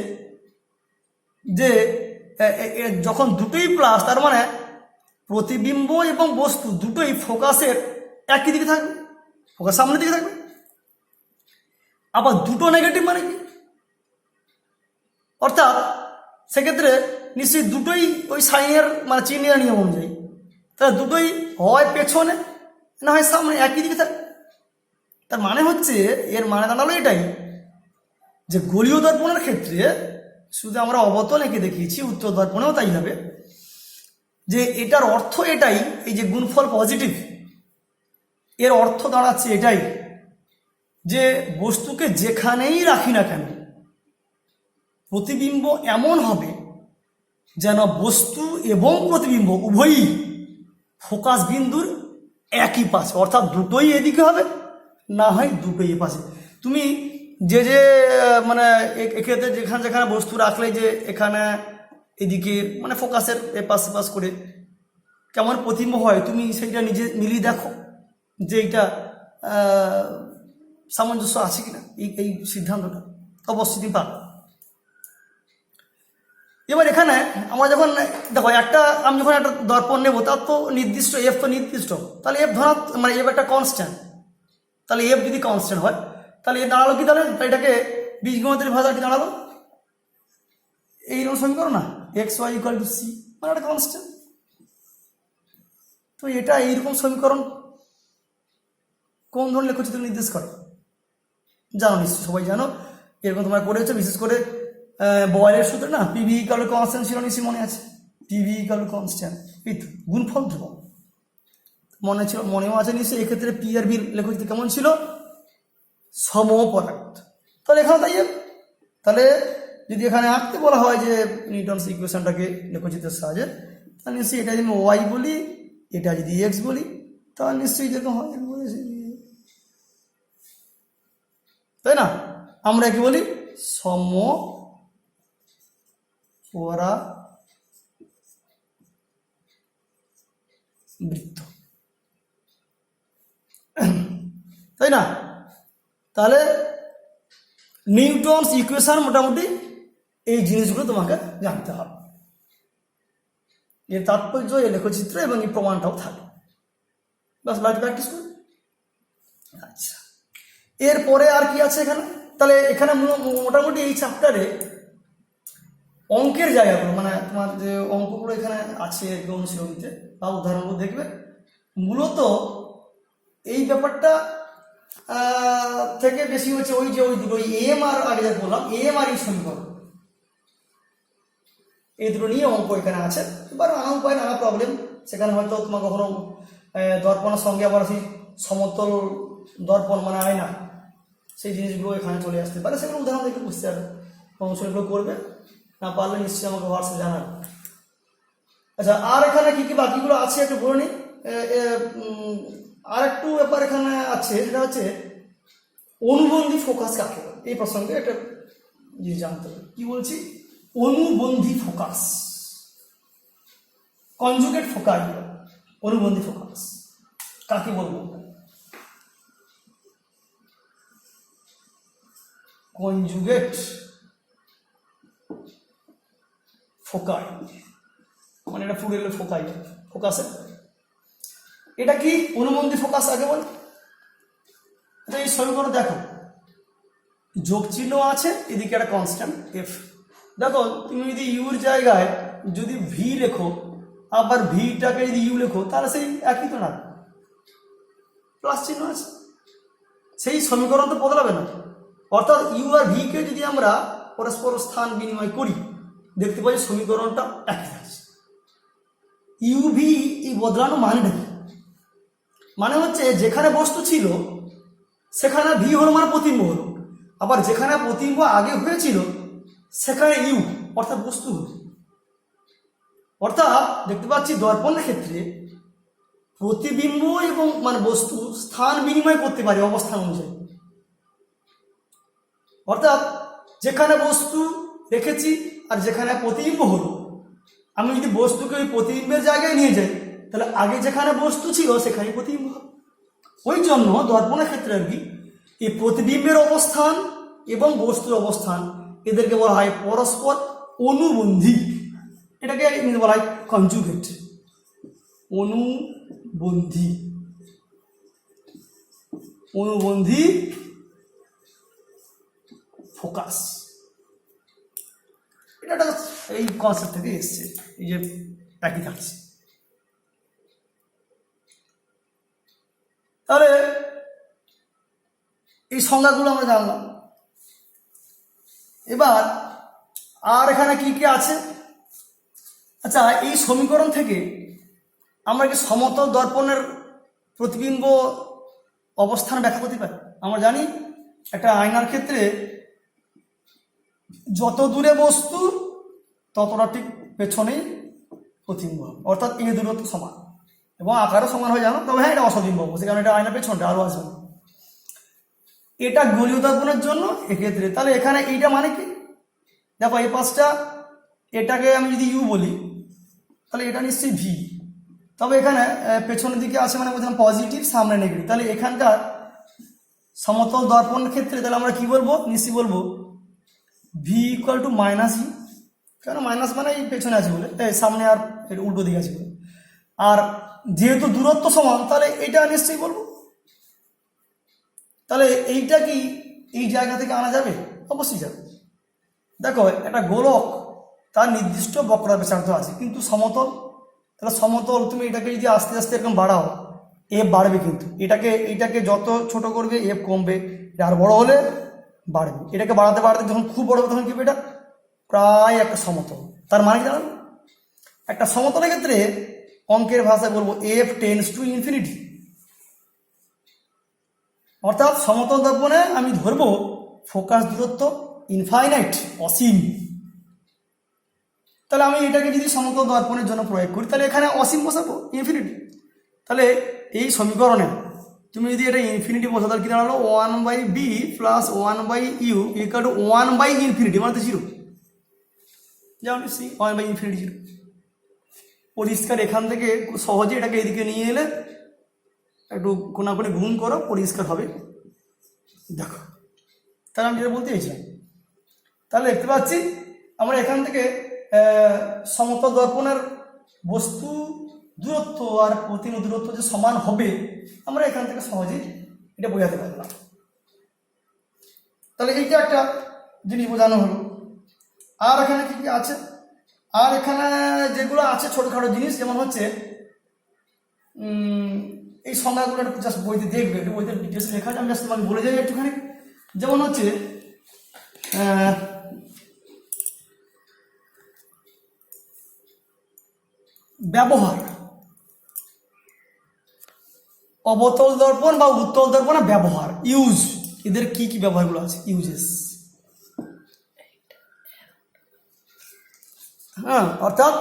যে যখন দুটোই প্লাস, তার মানে প্রতিবিম্ব এবং বস্তু দুটোই ফোকাসের একই দিকে থাকবে, ফোকাস সামনের দিকে থাকবে। আবার দুটো নেগেটিভ মানে কি? অর্থাৎ সেক্ষেত্রে নিশ্চয়ই দুটোই ওই সাইনের মানে চিহ্নের নিয়ম অনুযায়ী, তাহলে দুটোই হয় পেছনে না হয় সামনে, একই দিকে থাকবে। তার মানে হচ্ছে, এর মানে দাঁড়ালো এটাই যে গোলীয় দর্পণের ক্ষেত্রে শুধু আমরা অবতল এঁকে দেখিয়েছি, উত্তর দর্পণেও তাই হবে, যে এটার অর্থ এটাই, এই যে গুণফল পজিটিভ, এর অর্থ দাঁড়াচ্ছে এটাই যে বস্তুকে যেখানেই রাখি না কেন প্রতিবিম্ব এমন হবে যেন বস্তু এবং প্রতিবিম্ব উভয়ই ফোকাস বিন্দুর একই পাশে, অর্থাৎ দুটোই এদিকে হবে, না হয় দুটোই এ পাশে। তুমি যে মানে এক্ষেত্রে যেখানে যেখানে বস্তু রাখলে যে এখানে এদিকে মানে ফোকাসের এপাশ পাশ করে কেমন প্রতিবিম্ব হয়, তুমি সেইটা নিজে মিলিয়ে দেখো যে এইটা সামঞ্জস্য আছে কিনা, এই সিদ্ধান্তটা অবশ্যই তুমি পাবে। এবার এখানে আমরা যখন দেখো আমি যখন একটা দর্পণ নেবো, তার তো নির্দিষ্ট এফ তো নির্দিষ্ট, তাহলে এফ ধরা মানে এফ একটা কনস্ট্যান্ট। তাহলে এফ যদি কনস্ট্যান্ট হয়, তাহলে এ দাঁড়ালো কি? তাহলে এটাকে বীজগণিতের ভাষা কি দাঁড়ালো? এইরকম সমীকরণ না, X Y equal to C, মানে একটা কনস্ট্যান্ট। তো এটা এইরকম সমীকরণ কোন ধরনের লেখচিত্র নির্দেশ করে জানো নিশ্চয়ই, সবাই জানো, এরকম তোমরা পড়েছো, বিশেষ করে বয়েলের সূত্রে না, পিভি ইকুয়াল টু কনস্ট্যান্ট ছিল নিশ্চয়ই মনে আছে, পিভি ইকুয়াল টু কনস্ট্যান্ট, এই তো গুণফল ধ্রুবক মনেও আছে নিশ্চয়ই। এক্ষেত্রে পি আর বির লেখচিত্র কেমন ছিল? সমপরাক্ত। তাহলে এখানে তাই, তাহলে যদি এখানে আঁকতে বলা হয় যে নিউটনস ইকুয়েশনটাকে লেখচিত্রের সাহায্যে, তাহলে নিশ্চয়ই এটা যদি ওয়াই বলি, এটা যদি এক্স বলি, তাহলে নিশ্চয়ই যেরকম হয়, তাই না? আমরা কি বলি সমপরাবৃত্ত, তাই না? তাহলে নিউটনস ইকুয়েশন মোটামুটি এই জিনিসগুলো তোমাকে জানতে হবে, এর তাৎপর্য, এর লেখচিত্র এবং এই প্রমাণটাও থাকে, বাস বাড়িতে প্র্যাকটিস করো। আচ্ছা, এরপরে আর কি আছে এখানে? তাহলে এখানে মোটামুটি এই চ্যাপ্টারে অঙ্কের জায়গাগুলো, মানে তোমার যে অঙ্কগুলো এখানে আছে অনুশীলনীতে বা উদাহরণগুলো দেখবে, মূলত এই ব্যাপারটা থেকে বেশি হচ্ছে ওই যে ওই দুটো এম আর আগে যা বললাম, এম আর এই সমীকরণ, এই দুটো নিয়ে অঙ্ক এখানে আছে। এবার নানা উপায় নানা প্রবলেম, সেখানে হয়তো তোমার কখনো দর্পণের সঙ্গে আবার সেই সমতল দর্পণ মানে আয়না, সেই জিনিসগুলো এখানে চলে আসতে পারে, সেগুলো উদাহরণ দেখে বুঝতে হবে, অংশগুলো করবে, না পারলে নিশ্চয়ই আমাকে হোয়াটসঅ্যাপে জানাবে। আচ্ছা, আর এখানে কি কি বাকিগুলো আছে একটু বলে নিই। আর একটু ব্যাপার এখানে আছে, সেটা হচ্ছে অনুবন্ধী ফোকাস কাকে বলে। এই প্রসঙ্গে একটা জিনিস জানতে হবে। কি বলছি? অনুবন্ধী ফোকাস, কনজুগেট ফোকাস, অনুবন্ধী ফোকাস কাকে বলবো? কনজুগেট ফোকাই, মানে এটা ফুল এলো ফোকাই, ফোকাসে এটা কি অনুবন্ধী ফোকাস আগে বল। আচ্ছা, এই সমীকরণ দেখো, যোগ চিহ্ন আছে, এদিকে একটা কনস্ট্যান্ট এফ। দেখো, তুমি যদি ইউর জায়গায় যদি ভি লেখো, আবার ভিটাকে যদি ইউ লেখো, তাহলে সেই একই তো না, প্লাস চিহ্ন আছে, সেই সমীকরণ তো বদলাবে না। অর্থাৎ ইউ আর ভি কে যদি আমরা পরস্পর স্থান বিনিময় করি, দেখতে পাই সমীকরণটা একই থাকছে। ইউ ভি এই বদলানো মানেটা কি? মানে হচ্ছে যেখানে বস্তু ছিল সেখানে ভি হলো মানে প্রতিবিম্ব হলো, আবার যেখানে প্রতিবিম্ব আগে হয়েছিল সেখানে ইউ অর্থাৎ বস্তু হলো। অর্থাৎ দেখতে পাচ্ছি দর্পণের ক্ষেত্রে প্রতিবিম্ব এবং মানে বস্তু স্থান বিনিময় করতে পারে অবস্থান অনুযায়ী। অর্থাৎ যেখানে বস্তু রেখেছি আর যেখানে প্রতিবিম্ব হলো, আমি যদি বস্তুকে ওই প্রতিবিম্বের জায়গায় নিয়ে যাই, তাহলে আগে যেখানে বস্তু ছিল সেখানে প্রতিবিম্ব হবে। ওই জন্য দর্পণের ক্ষেত্রে আর কি এই প্রতিবিম্বের অবস্থান এবং বস্তুর অবস্থান, এদেরকে বলা হয় পরস্পর অনুবন্ধী। এটাকে বলা হয় কনজুগেট, অনুবন্ধী, অনুবন্ধী ফোকাস। এটা এই কনসেপ্ট থেকে এসছে, এই যে একই থাকছে। তাহলে এই সংজ্ঞাগুলো আমরা জানলাম। এবার আর এখানে কি কি আছে? আচ্ছা, এই সমীকরণ থেকে আমরা কি সমতল দর্পণের প্রতিবিম্ব অবস্থান ব্যাখ্যা করতে পারি? আমরা জানি একটা আয়নার ক্ষেত্রে যত দূরে বস্তু ততটা ঠিক পেছনেই প্রতিবিম্ব, অর্থাৎ এই দূরত্ব সমান এবং আকারও সমান হয়ে জানো। তবে হ্যাঁ, এটা অসদিম্ব অবস্থা, কারণ এটা আয়নার পেছনটা আরও আসবে না। এটা গোলীয় দর্পণের জন্য এক্ষেত্রে। তাহলে এখানে এইটা মানে কি? দেখো, এই পাশটা এটাকে আমি যদি ইউ বলি, তাহলে এটা নিশ্চয়ই ভি। তবে এখানে পেছনের দিকে আছে মানে বলছিলাম পজিটিভ, সামনে নেগেটিভ। তাহলে এখানকার সমতল দর্পণের ক্ষেত্রে তাহলে আমরা কি বলবো? নিশ্চয়ই বলবো V equal to minus U, কেন মাইনাস মানে এই পেছনে আছে বলে, সামনে আর উল্টো দিকে আছে বলে। আর যেহেতু দূরত্ব সমান, তাহলে এটা নিশ্চয়ই বলবো। তাহলে এইটা কি এই জায়গা থেকে আনা যাবে? অবশ্যই যাবে। দেখো, একটা গোলক তার নির্দিষ্ট বক্রতা ব্যাসার্ধ আছে, কিন্তু সমতল, তাহলে সমতল তুমি এটাকে যদি আস্তে আস্তে এরকম বাড়াও, এফ বাড়বে, কিন্তু এটাকে যত ছোট করবে এফ কমবে, আর বড় হলে বাড়বে। এটাকে বাড়াতে বাড়াতে যখন খুব বড় হবে তখন কি হবে? এটা প্রায় একটা সমতল। তার মানে কি জানেন? একটা সমতলের ক্ষেত্রে অঙ্কের ভাষায় বলবো এফ টেন্ডস টু ইনফিনিটি। অর্থাৎ সমতল দর্পণে আমি ধরবো ফোকাস দূরত্ব ইনফাইনাইট, অসীম। তাহলে আমি এটাকে যদি সমতল দর্পণের জন্য প্রয়োগ করি, তাহলে এখানে অসীম বসাবো, ইনফিনিটি। তাহলে এই সমীকরণে তুমি যদি এটা ইনফিনিটি বসো তাহলে কি দাঁড়ালো 1/b plus 1/u equal to 1/∞ মানে তো 0, যেমন সি 1/∞ 0। পরিষ্কার এখান থেকে সহজে এটাকে এদিকে নিয়ে এলে একটু কোনা করে গুণ করো, পরিষ্কার হবে। দেখো তাহলে আমি যেটা বলতে চাইছিলাম, তাহলে দেখতে পাচ্ছি আমরা এখান থেকে সমতল দর্পণের বস্তু দূরত্ব আর প্রতিবিম্ব দূরত্ব যে সমান হবে আমরা এখান থেকে সহজেই এটা বোঝাতে পারলাম। তাহলে এইটা একটা জিনিস বোঝানো হলো। আর এখানে কি কি আছে, আর এখানে যেগুলো আছে ছোটোখাটো জিনিস, যেমন হচ্ছে এই সংজ্ঞাগুলো একটু জাস্ট বইতে দেখবে, একটু বইতে ডিটেলস লেখা আছে, আমি জাস্ট তোমাকে বলে যাই একটুখানি। যেমন হচ্ছে ব্যবহার, অবতল দর্পণ বা উত্তল দর্পণের ব্যবহার, ইউজ, এদের কি কি ব্যবহারগুলো আছে, ইউজেস। হ্যাঁ, অর্থাৎ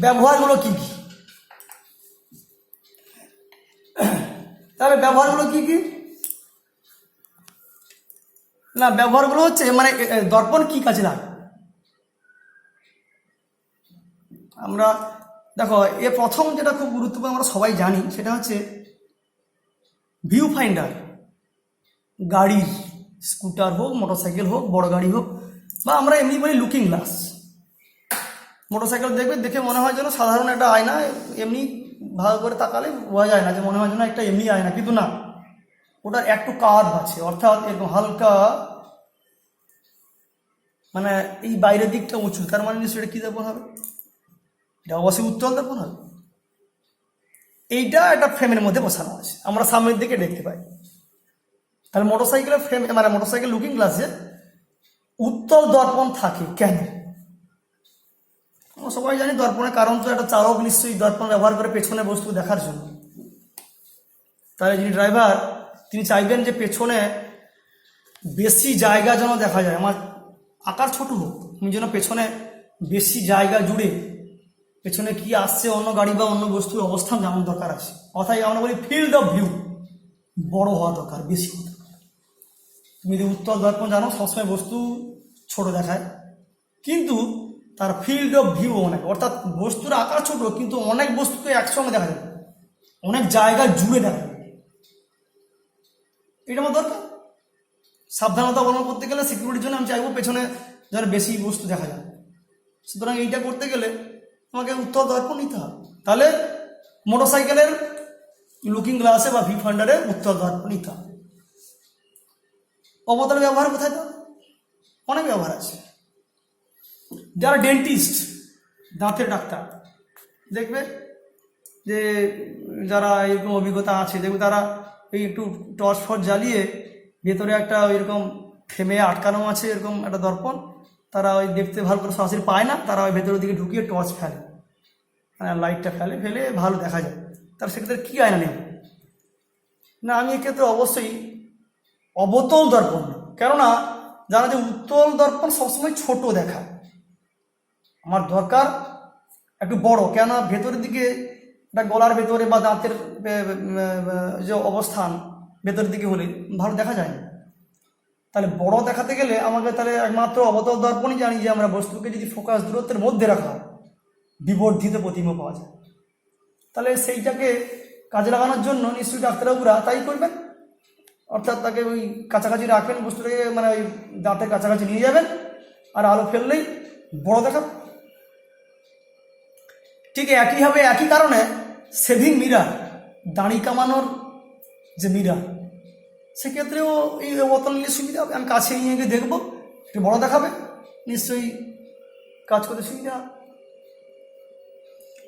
ব্যবহারগুলো কি কি, তাহলে ব্যবহারগুলো কি কি না, ব্যবহারগুলো হচ্ছে মানে দর্পণ কি কাজে লাগে। আমরা দেখো এ প্রথম যেটা খুব গুরুত্বপূর্ণ আমরা সবাই জানি সেটা হচ্ছে ভিউ ফাইন্ডার। গাড়ির, স্কুটার হোক, মোটরসাইকেল হোক, বড় গাড়ি হোক, বা আমরা এমনি বলি লুকিং গ্লাস। মোটরসাইকেল দেখবে, দেখে মনে হয় যেন সাধারণ একটা আয়না, এমনি ভালো করে তাকালে বোঝা যায় না যে মনে হয় যেন একটা এমনি আয়না, কিন্তু না, ওটার একটু কার্ভ আছে, অর্থাৎ এরকম হালকা মানে এই বাইরের দিকটা উঁচু, তার মানে নিশ্চয়ই এটা কী দর্পণ হবে, এটা অবশ্যই উত্তল দর্পণ হবে। এইটা একটা ফ্রেমের মধ্যে বসানো আছে, আমরা সামনের দিকে দেখতে পাই। তাহলে মোটরসাইকেলের ফ্রেম মানে মোটরসাইকেল লুকিং গ্লাসে উত্তল দর্পণ থাকে কেন? আমরা সবাই জানি দর্পণের কারণ তো একটা চালক নিশ্চয়ই দর্পণ ব্যবহার করে পেছনে বস্তু দেখার জন্য। তাহলে যিনি ড্রাইভার তিনি চাইবেন যে পেছনে বেশি জায়গা যেন দেখা যায়, আমার আকার ছোট হোক, আমি যেন পেছনে বেশি জায়গা জুড়ে পেছনে কি আসছে অন্য গাড়ি বা অন্য বস্তুর অবস্থান জানার দরকার আছে। অর্থাৎ আমরা বলি ফিল্ড অফ ভিউ বড় হওয়া দরকার, বেশি হওয়া দরকার। তুমি যদি উত্তল দর্পণ জানো সবসময় বস্তু ছোট দেখায়, কিন্তু তার ফিল্ড অফ ভিউ অনেক, অর্থাৎ বস্তুর আকার ছোট কিন্তু অনেক বস্তুকে একসঙ্গে দেখা যাবে, অনেক জায়গা জুড়ে দেখা যাবে। এটা আমার দরকার। সাবধানতা অবলম্বন করতে গেলে সিকিউরিটির জন্য আমি চাইবো পেছনে যেন বেশি বস্তু দেখা যায়। সুতরাং এইটা করতে গেলে আমাকে উত্তল দর্পণ নিতে হবে। তাহলে মোটরসাইকেলের লুকিং গ্লাসে বা ভিউ ফাইন্ডারে উত্তল দর্পণ নিতে হবে। অবতল ব্যবহার কোথায় তো অনেক ব্যবহার আছে। যারা ডেন্টিস্ট, দাঁতের ডাক্তার, দেখবে যে যারা এরকম অভিজ্ঞতা আছে, দেখবে তারা এই একটু টর্চ ফর্চ জ্বালিয়ে ভেতরে একটা এরকম ফ্রেমে আটকানো আছে এরকম একটা দর্পণ, তারা ওই দেখতে ভালো করে সরাসরি পায় না, তারা ওই ভেতরের দিকে ঢুকিয়ে টর্চ ফেলে, লাইটটা ফেলে ভালো দেখা যায়। তার সেক্ষেত্রে কী আয়না নেই না, আমি এক্ষেত্রে অবশ্যই অবতল দর্পণ, কেননা জানা যে উত্তল দর্পণ সবসময় ছোট দেখায়, আমার দরকার একটু বড়, কেননা ভেতরের দিকে একটা গলার ভেতরে বা দাঁতের যে অবস্থান ভেতরের দিকে হলে ভালো দেখা যায় না। তাহলে বড় দেখাতে গেলে আমাকে তাহলে একমাত্র অবতল দর্পণই জানি যে আমরা বস্তুকে যদি ফোকাস দূরত্বের মধ্যে রাখা হয় বিবর্ধিত প্রতিবিম্ব পাওয়া যায়। তাহলে সেইটাকে কাজে লাগানোর জন্য নিশ্চয়ই ডাক্তারবাবুরা তাই করবেন, অর্থাৎ তাকে ওই কাছাকাছি রাখবেন, বস্তুটাকে মানে ওই দাঁতের কাছাকাছি নিয়ে যাবেন আর আলো ফেললেই বড় দেখাবে। ঠিক একইভাবে একই কারণে সেভিং মিরার, দাড়ি কামানোর যে মিরার, সেক্ষেত্রেও এই অবতল নিলে সুবিধা হবে। আমি কাছে নিয়ে গিয়ে দেখবো, একটু বড় দেখাবে, নিশ্চয়ই কাজ করতে সুবিধা হবে।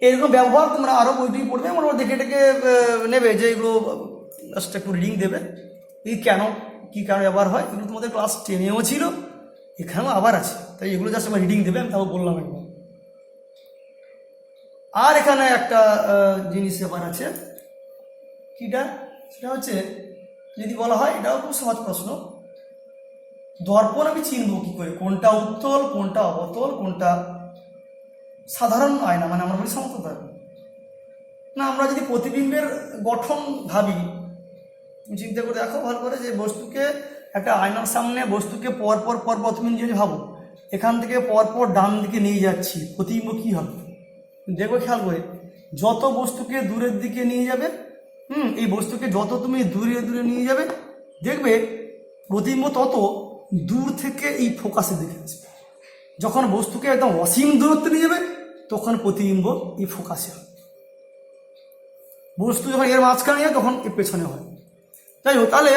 এরকম ব্যবহার তোমরা আরও বইটি পড়বে, মোটামুটি দেখে ডেকে নেবে যে এগুলো জাস্ট একটু রিডিং দেবে, এই কেন কী কারণে ব্যবহার হয়, এগুলো তোমাদের ক্লাস 10-এও ছিল, এখানেও আবার আছে, তাই এগুলো জাস্ট আমার রিডিং দেবে, আমি তাও বললাম একবার। আর এখানে একটা জিনিস ব্যাপার আছে, কিটা সেটা হচ্ছে যদি বলা হয়, এটাও খুব সহজ প্রশ্ন, দর্পণ আমি চিনবো কী করে, কোনটা উত্তল, কোনটা অবতল, কোনটা সাধারণ আয়না, মানে আমরা বলি সমতল দর্পণ। না, আমরা যদি প্রতিবিম্বের গঠন ভাবি তুমি চিন্তা করে দেখো ভালো করে যে বস্তুকে একটা আয়নার সামনে বস্তুকে পর তুমি যদি ভাবো এখান থেকে পর ডান দিকে নিয়ে যাচ্ছি, প্রতিবিম্ব কী হবে দেখো খেয়াল করে, যত বস্তুকে দূরের দিকে নিয়ে যাবে, এই বস্তুকে যত তুমি দূরে নিয়ে যাবে, দেখবে প্রতিবিম্ব তত দূর থেকে এই ফোকাসের দিকে আসবে। যখন বস্তুকে একদম অসীম দূরত্বে নিয়ে যাবে তখন প্রতিবিম্ব এই ফোকাসে হয়। বস্তু যখন এর মাঝখানে যায় তখন এর পেছনে হয়। যাই হোক, তাহলে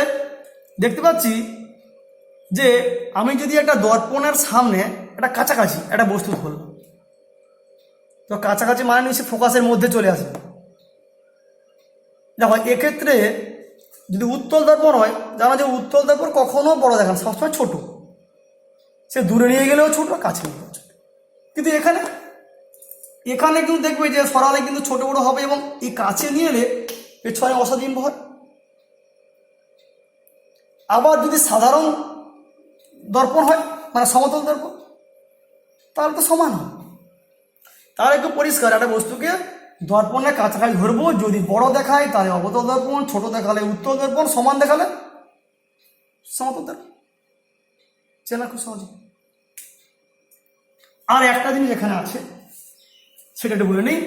দেখতে পাচ্ছি যে আমি যদি একটা দর্পণের সামনে একটা কাছাকাছি একটা বস্তু ধরলাম, তো কাছাকাছি মানে নিয়ে সে ফোকাসের মধ্যে চলে আসবে। দেখো এক্ষেত্রে যদি উত্তল দর্পণ হয়, জানো যে উত্তল দর্পণ কখনো বড় দেখান, সবসময় ছোট, সে দূরে নিয়ে গেলেও ছোট, কাছে নিয়ে গেলেও ছোট। কিন্তু এখানে কিন্তু দেখবে যে সরালে কিন্তু ছোট বড় হবে, এবং এই কাছে নিয়ে এলে পেছনে অসাদিম্ব হয়। আবার যদি সাধারণ দর্পণ হয় মানে সমতল দর্পণ, তাহলে তো সমান হয়। তাহলে একটু পরিষ্কার একটা বস্তুকে দর্পণের কাছাকাছি ধরবো, যদি বড় দেখায় তাহলে অবতল দর্পণ, ছোট দেখালে উত্তল দর্পণ, সমান দেখালে সমতল দর্পণ। চেনা খুব সহজে। আর একটা জিনিস এখানে আছে সেটা একটু বলে নেই,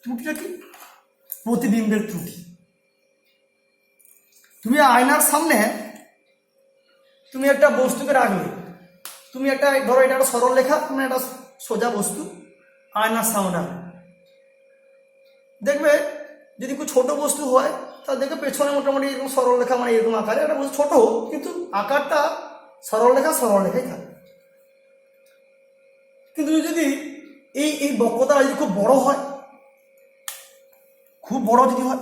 ত্রুটিটা কি? প্রতিবিম্বের ত্রুটি। তুমি আয়নার সামনে তুমি একটা বস্তুকে রাখলে, তুমি একটা ধরো এটা একটা সরল রেখা, তুমি একটা সোজা বস্তু আয়নার সামনে দেখবে, যদি খুব ছোট বস্তু হয় তাহলে দেখবে পেছনে মোটামুটি এরকম সরল রেখা, মানে এরকম আকারে একটা বস্তু ছোট, কিন্তু আকারটা সরল রেখাই থাকে। কিন্তু যদি এই বক্রতা যদি খুব বড় হয়, খুব বড় যদি হয়,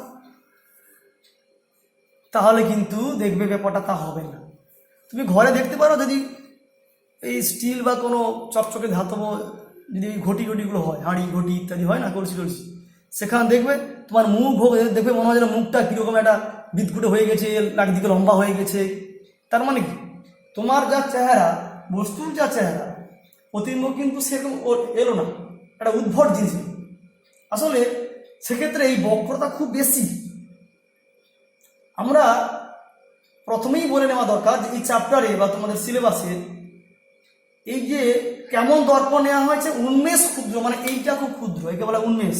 তাহলে কিন্তু দেখবে ব্যাপারটা তা হবে না। তুমি ঘরে দেখতে পারো যদি এই স্টিল বা কোনো চকচকে ধাতব যদি ঘটিগুলো হয়, হাঁড়ি ঘটি ইত্যাদি হয় না, কলসি সেখানে দেখবে তোমার মুখ দেখবে মনে হয় যেন মুখটা কীরকম একটা বিদঘুটে হয়ে গেছে, একদিকে লম্বা হয়ে গেছে। তার মানে কি, তোমার যা চেহারা, বস্তুর যা চেহারা, প্রতিবিম্ব কিন্তু সেরকম এলো না, একটা উদ্ভট জিনিস। আসলে সেক্ষেত্রে এই বক্রতা খুব বেশি। আমরা প্রথমেই বলে নেওয়া দরকার যে এই চ্যাপ্টারে বা তোমাদের সিলেবাসে এই যে কেমন দর্পণ নেওয়া হয়েছে, উন্মেষ ক্ষুদ্র, মানে এইটা খুব ক্ষুদ্র, একে বলে উন্মেষ,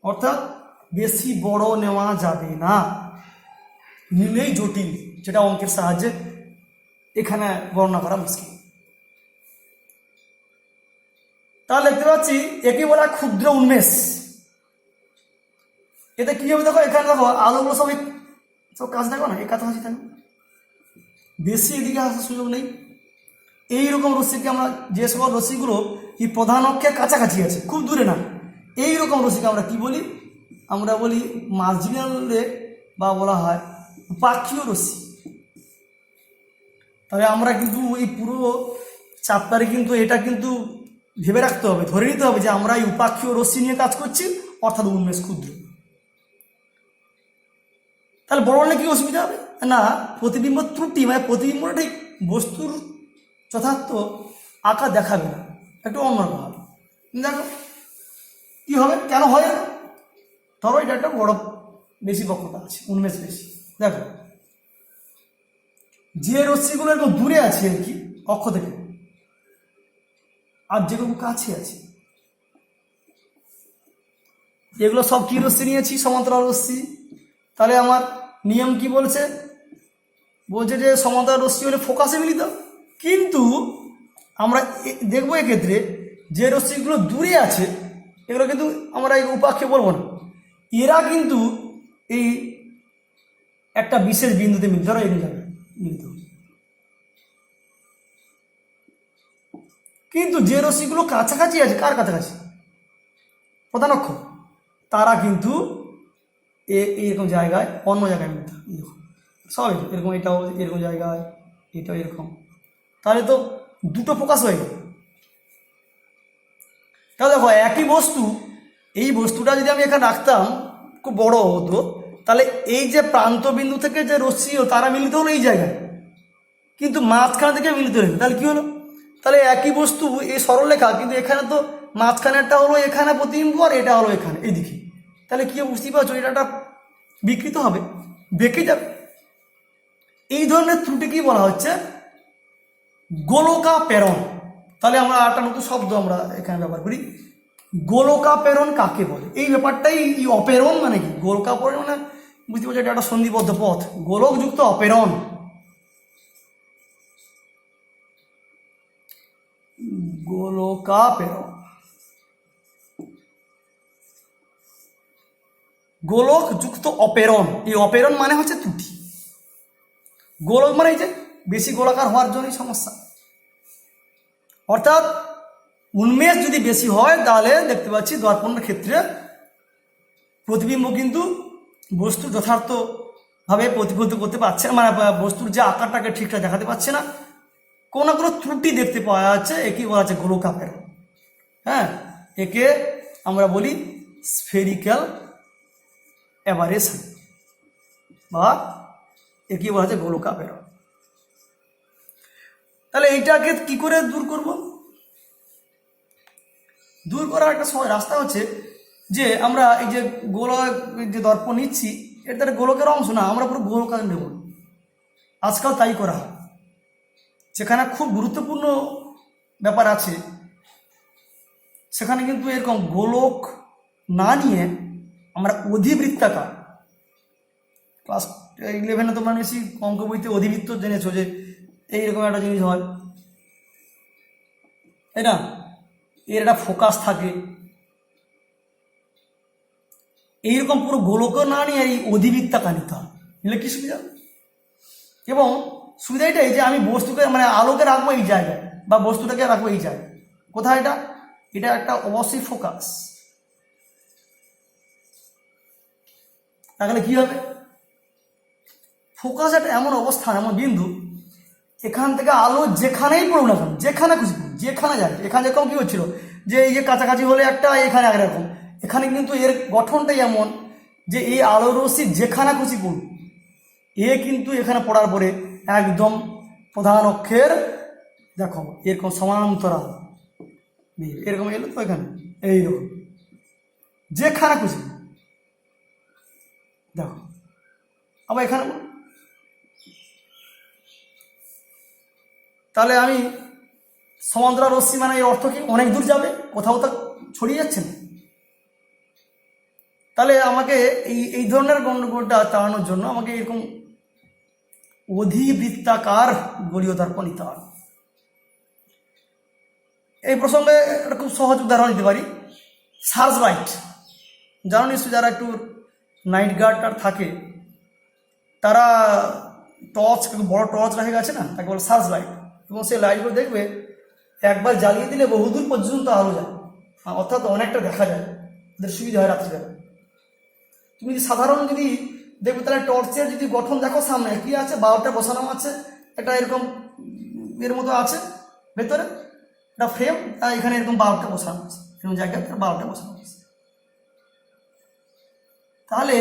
অর্থাৎ বেশি বড় নেওয়া যাবে না, নিলেই জটিল, যেটা অঙ্কের সাহায্যে এখানে বর্ণনা করা মুশকিল। তাহলে দেখতে পাচ্ছি একে বলা ক্ষুদ্র উন্মেষ। এতে কি হবে দেখো, এখানে দেখো আলোগুলো সব কাজ দেখো না, এই কাছাকাছি থাকবে, বেশি এদিকে আসার সুযোগ নেই। এইরকম রশ্মিকে আমরা, যে সকল রশ্মিগুলো এই প্রধান অক্ষের কাছাকাছি আছে, খুব দূরে না, এইরকম রশ্মিকে আমরা কি বলি? আমরা বলি মার্জিনাল রে, বা বলা হয় উপাক্ষীয় রশ্মি। তাহলে আমরা কিন্তু এই পুরো চ্যাপ্টারে কিন্তু এটা কিন্তু ভেবে রাখতে হবে, ধরে নিতে হবে যে আমরা এই উপাক্ষীয় রশ্মি নিয়ে কাজ করছি, অর্থাৎ উন্মেষ ক্ষুদ্র। তাহলে বড় হলে কি অসুবিধা হবে না? প্রতিবিম্ব ত্রুটি, মানে প্রতিবিম্বটা ঠিক বস্তুর যথার্থ আকার দেখাবে না, একটু অন্যরকম হবে। দেখো কি হবে, কেন হয় না? ধরো এটা একটা বড় বেশি বক্রতা আছে, উন্মেষ বেশি। দেখো যে রশ্মিগুলো একটু দূরে আছে আর কি অক্ষ থেকে, আর যেগুলো কাছে আছে, এগুলো সব কি রশ্মি নিয়েছি? সমান্তরাল রশ্মি। তাহলে আমার নিয়ম কি বলছে? বলছে যে সমান্তরাল রশ্মি হলে ফোকাসে মিলিত। কিন্তু আমরা দেখবো এক্ষেত্রে যে রশ্মিগুলো দূরে আছে এগুলো কিন্তু আমরা এই উপাক্ষে বলবো না, এরা কিন্তু এই একটা বিশেষ বিন্দুতে মিলিত, ধরো এই জায়গায় মিলিত। কিন্তু যে রশ্মিগুলো কাছাকাছি আছে, কার কাছাকাছি? প্রধান অক্ষ, তারা কিন্তু এরকম জায়গায় অন্য জায়গায় মিলিত, এরকম সব এরকম, এটাও এরকম জায়গায়, এটাও এরকম। তাহলে তো দুটো ফোকাস হয়ে গেল। তাহলে দেখো একই বস্তু, এই বস্তুটা যদি আমি এখানে রাখতাম খুব বড় হতো, তাহলে এই যে প্রান্ত বিন্দু থেকে যে রশ্মি তারা মিলিত হলো এই জায়গায়, কিন্তু মাঝখান থেকে মিলিত হলো, তাহলে কি হলো? তাহলে একই বস্তু এই সরলরেখা, কিন্তু এখানে তো মাঝখানেরটা হলো এখানে প্রতিবিম্ব আর এটা হলো এখানে এইদিকে, তাহলে কি বুঝতেই পারছো এটা একটা বিকৃত হবে, বেঁকে যাবে। এই ধরনের ত্রুটি কি বলা হচ্ছে? গোলকাপেরণ। তাহলে আমরা একটা নতুন শব্দ আমরা এখানে ব্যবহার করি, গোলকাপেরণ কাকে বলে? এই ব্যাপারটাই, এই অপেরণ মানে কি? গোলকাপেরণ মানে বুঝতে পারছো এটা একটা সন্ধিবদ্ধ পথ, গোলকযুক্ত অপেরণ। গোলকাপেরণ, গোলকযুক্ত অপেরণ। এই অপেরণ মানে হচ্ছে ত্রুটি। গোলক মানে এই যে বেশি গোলাকার হওয়ার জন্যই সমস্যা, অর্থাৎ উন্মেষ যদি বেশি হয় তাহলে দেখতে পাচ্ছি দর্পণের ক্ষেত্রে প্রতিবিম্ব কিন্তু বস্তু যথার্থভাবে প্রতিফলিত করতে পারছে না, মানে বস্তুর যে আকারটাকে ঠিকঠাক দেখাতে পারছে না, কোনো না কোনো ত্রুটি দেখতে পাওয়া যাচ্ছে। একেই বলা হচ্ছে গোলকাপেরণ। হ্যাঁ, একে আমরা বলি স্ফেরিক্যাল অ্যাবারেশন বা একেই বলা হচ্ছে গোলকাপেরণ। তাহলে এইটাকে কি করে দূর করব? দূর করার একটা সময় রাস্তা হচ্ছে যে আমরা এই যে গোলক যে দর্পণ নিচ্ছি এটা গোলকের অংশ না, আমরা পুরো গোলকার নেব। আজকাল তাই করা হয়। যেখানে খুব গুরুত্বপূর্ণ ব্যাপার আছে সেখানে কিন্তু এরকম গোলক না নিয়ে আমরা অধিবৃত্তাকার, ক্লাস 11 তোমরা নিশ্চয়ই অঙ্ক বইতে অধিবৃত্ত জেনেছো যে এইরকম একটা জিনিস হয়, তাই না? এর একটা ফোকাস থাকে, এইরকম পুরো গোলক না নিয়ে এই অধিবৃত্তাকার নিতে হয়। নিলে কি সুবিধা? এবং সুবিধা এটাই যে আমি বস্তুকে মানে আলোকে রাখবো এই জায়গায় বা বস্তুটাকে রাখবো এই জায়গায়। কোথায় এটা? এটা একটা অবশ্যই ফোকাস। তাহলে কি হবে? ফোকাস একটা এমন অবস্থান, এমন বিন্দু, এখান থেকে আলো যেখানেই পড়ুক না কেন, যেখানে খুশি যেখানে যায়, এখানে যেরকম কি হচ্ছিল যে এই যে কাছাকাছি হলে একটা, এখানে একরকম, এখানে কিন্তু এর গঠনটাই এমন যে এই আলো রশ্মি যেখানে খুশি পড়ুক, এ কিন্তু এখানে পড়ার পরে একদম প্রধান অক্ষের দেখো এরকম সমান্তরাল এরকম এলো তো এখানে এইরকম যেখানে খুশি দেখো। আবার এখানে তাহলে আমি সমান্তরাল রশ্মি মানে এর অর্থ কি? অনেক দূর যাবে, কোথাও তা ছড়িয়ে যাচ্ছে না। তাহলে আমাকে এই ধরনের গণ্ডগোলটা তাড়ানোর জন্য আমাকে এরকম অধিবৃত্তাকার গোলীয় দর্পণ নিতে হবে। এই প্রসঙ্গে একটা খুব সহজ উদাহরণ দিতে পারি, সার্চ লাইট। জানো নিশ্চয়ই যারা একটু নাইট গার্ডটার থাকে তারা টর্চ, বড় টর্চ রেখে গেছে না, তাকে বলে সার্চ লাইট। এবং সেই লাইটগুলো দেখবে একবার জ্বালিয়ে দিলে বহুদূর পর্যন্ত আলো যায়, অর্থাৎ অনেকটা দেখা যায়, ওদের সুবিধা হয় রাত্রিবেলা। তুমি যদি সাধারণ যদি দেখবে তাহলে টর্চের যদি গঠন দেখো, সামনে কি আছে, বাল্বটা বসানো আছে, একটা এরকম এর মতো আছে ভেতরে একটা ফ্রেম, এখানে এরকম বাল্বটা বসানো আছে, এরকম জায়গায় বাল্বটা বসানো আছে। তাহলে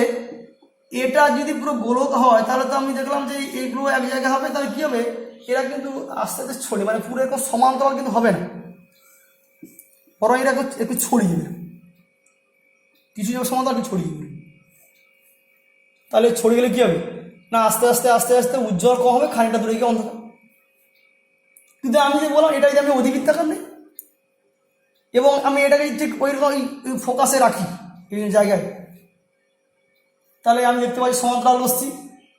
এটা যদি পুরো গোলক হয় তাহলে তো আমি দেখলাম যে এইগুলো এক জায়গায় হবে, তাহলে কি হবে? এরা কিন্তু আস্তে আস্তে ছড়িয়ে, মানে পুরো এরকম সমান্তরাল কিন্তু হবে না, বরং এরা একটু ছড়িয়ে যাবে, কিছু যাবে সমান্তরাল, একটু ছড়িয়ে যাবে। তাহলে ছড়িয়ে গেলে কি হবে না, আস্তে আস্তে আস্তে আস্তে উজ্জ্বল কম হবে, খানিকটা দূরে গিয়ে অন্ধকার। কিন্তু আমি যে বললাম এটা যদি আমি অধিবৃত্তাকার নেই এবং আমি এটাকে ঠিক ওইরকম ফোকাসে রাখি এই জায়গায়, তাহলে আমি দেখতে পাচ্ছি সমান্তরাল রশ্মি,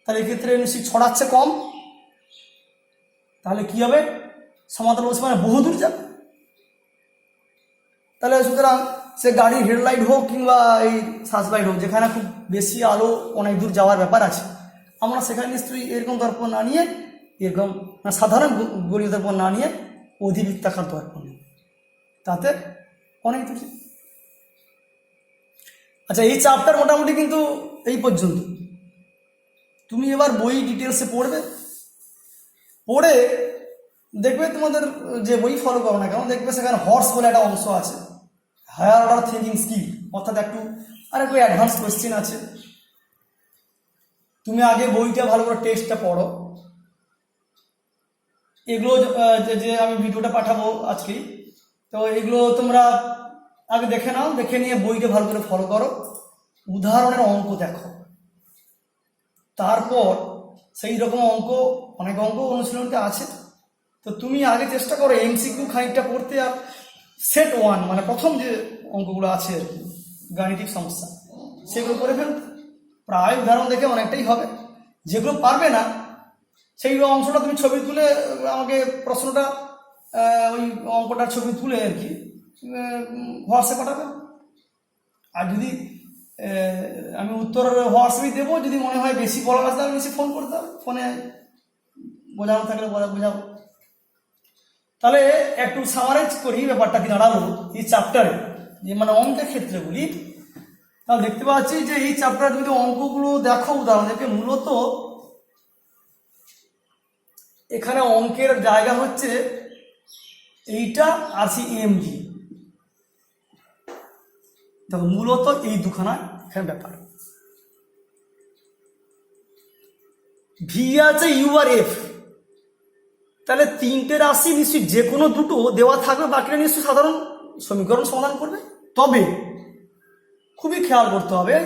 তাহলে এক্ষেত্রে নিশ্চয়ই ছড়াচ্ছে কম। তাহলে কি হবে? সমান্তরাল রশ্মি মানে বহুদূর যাবে। তাহলে সুতরাং সে গাড়ির হেডলাইট হোক কিংবা এই সার্চ লাইট হোক, যেখানে খুব বেশি আলো অনেক দূর যাওয়ার ব্যাপার আছে, আমরা সেখানে নিশ্চয়ই এরকম দর্পণ না নিয়ে, এরকম সাধারণ গোলীয় দর্পণ না নিয়ে অধিবৃত্তাকার দর্পণ নিই, তাতে অনেক দূর। আচ্ছা, এই চ্যাপ্টার মোটামুটি কিন্তু এই পর্যন্ত। তুমি এবার বই ডিটেলসে পড়বে, পড়ে দেখবে তোমাদের যে বই ফলো করো না কেন, দেখবে সেখানে হর্স বলে একটা অংশ আছে, হায়ার অর্ডার থিঙ্কিং স্কিল, অর্থাৎ একটু অ্যাডভান্স কোয়েশ্চেন আছে। তুমি আগে বইটা ভালো করে টেক্সটটা পড়ো, এগুলো যে আমি ভিডিওটা পাঠাবো আজকেই, তো এগুলো তোমরা আগে দেখে নাও, দেখে নিয়ে বইটা ভালো করে ফলো করো, উদাহরণের অঙ্ক দেখো, তারপর সেই রকম অঙ্ক, অনেক অঙ্ক অনুশীলনটা আছে, তো তুমি আগে চেষ্টা করো এমসিকিউ খানিকটা পড়তে, আর সেট ওয়ান মানে প্রথম যে অঙ্কগুলো আছে আর কি গাণিতিক সমস্যা সেগুলো করে ফেলতে। প্রায় উদাহরণ দেখে অনেকটাই হবে। যেগুলো পারবে না সেইগুলো অংশটা তুমি ছবি তুলে আমাকে প্রশ্নটা ওই অঙ্কটার ছবি তুলে আর কি হোয়াটসঅ্যাপে পাঠাবে। আর যদি আমি উত্তর হোয়াটসঅ্যাপে দেবো, যদি মনে হয় বেশি বলার আছে তাহলে বেশি ফোন করতে হবে, ফোনে বোঝানো থাকলে বোঝাবো। তাহলে একটু সামারাইজ করি ব্যাপারটা কি দাঁড়ালো এই চ্যাপ্টারে, যে মানে অঙ্কের ক্ষেত্রগুলি। তাহলে দেখতে পাচ্ছি যে এই চ্যাপ্টারে যদি অঙ্কগুলো দেখো উদাহরণ দেখে, মূলত এখানে অঙ্কের জায়গা হচ্ছে এইটা আর সি এম ভি। দেখো মূলত এই দুখানা এখানে ব্যাপার। ভি আছে ইউ আর এফ, তাহলে তিনটে রাশি নিশ্চয়ই যে কোনো দুটো দেওয়া থাকবে, বাকিটা নিশ্চয়ই সাধারণ সমীকরণ সমাধান করবে। তবে খুবই খেয়াল করতে হবে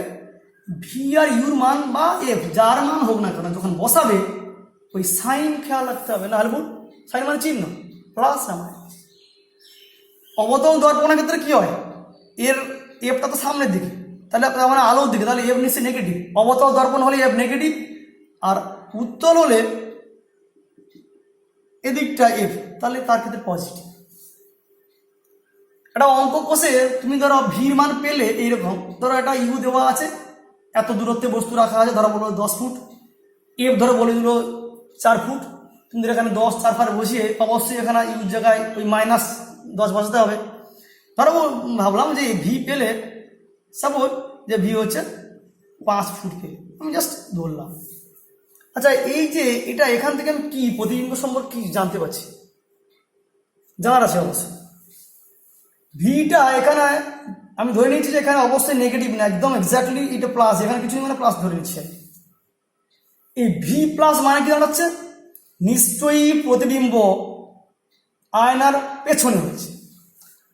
ভি আর ইউর মান বা এফ যার মান হোক না কেন যখন বসাবে ওই সাইন খেয়াল রাখতে হবে। না হলে সাইন মানে চিহ্ন প্লাস না মাইনাস। অবতল দর্পণের ক্ষেত্রে কি হয়, এর এফটা তো সামনের দিকে, তাহলে মানে আলোর দিকে, তাহলে এফ নিশ্চয়ই নেগেটিভ। অবতল দর্পণ হলে এফ নেগেটিভ, আর উত্তল হলে এদিকটা এফ, তাহলে তার ক্ষেত্রে পজিটিভ। একটা অঙ্ক কষে তুমি ধরো ভির মান পেলে এইরকম, ধরো একটা ইউ দেওয়া আছে, এত দূরত্বে বস্তু রাখা আছে, ধরো বলো 10 ফুট, এফ ধরো বলে দিল 4 ফুট, তুমি এখানে 10 4 ফার বসিয়ে অবশ্যই এখানে ইউর জায়গায় ওই -10 বসাতে হবে। ধরো ভাবলাম যে ভি পেলে, সাপোজ যে ভি হচ্ছে 5 ফুট পেলে, আমি জাস্ট ধরলাম। আচ্ছা এই যে এটা এখান থেকে আমি কি প্রতিবিম্ব সম্পর্কে কি জানতে পারছি, জানার আছে অবশ্যই। ভিটা এখানে আমি ধরে নিচ্ছি যে এখানে অবশ্যই নেগেটিভ না, একদম এক্স্যাক্টলি এটা প্লাস, এখানে কিছু মানে প্লাস ধরে নিচ্ছি। এই ভি প্লাস মানে কি দাঁড়াচ্ছে, নিশ্চয়ই প্রতিবিম্ব আয়নার পেছনে হয়েছে।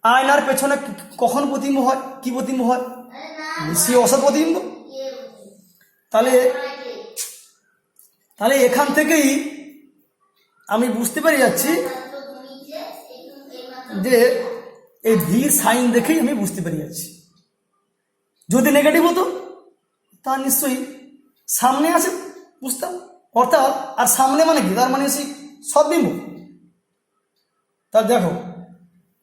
আয়নার পেছনে কখন প্রতিবিম্ব হয়, কি প্রতিবিম্ব হয়, নিশ্চয়ই অসৎ প্রতিবিম্ব। তাহলে এখান থেকেই আমি বুঝতে পেরে যাচ্ছি যে এই ভি সাইন দেখেই আমি বুঝতে পেরে যাচ্ছি। যদি নেগেটিভ হতো তা নিশ্চয়ই সামনে আছে বুঝতাম, অর্থাৎ আর সামনে মানে কি, তার মানে সেই সদ্বিম্ব। তা দেখো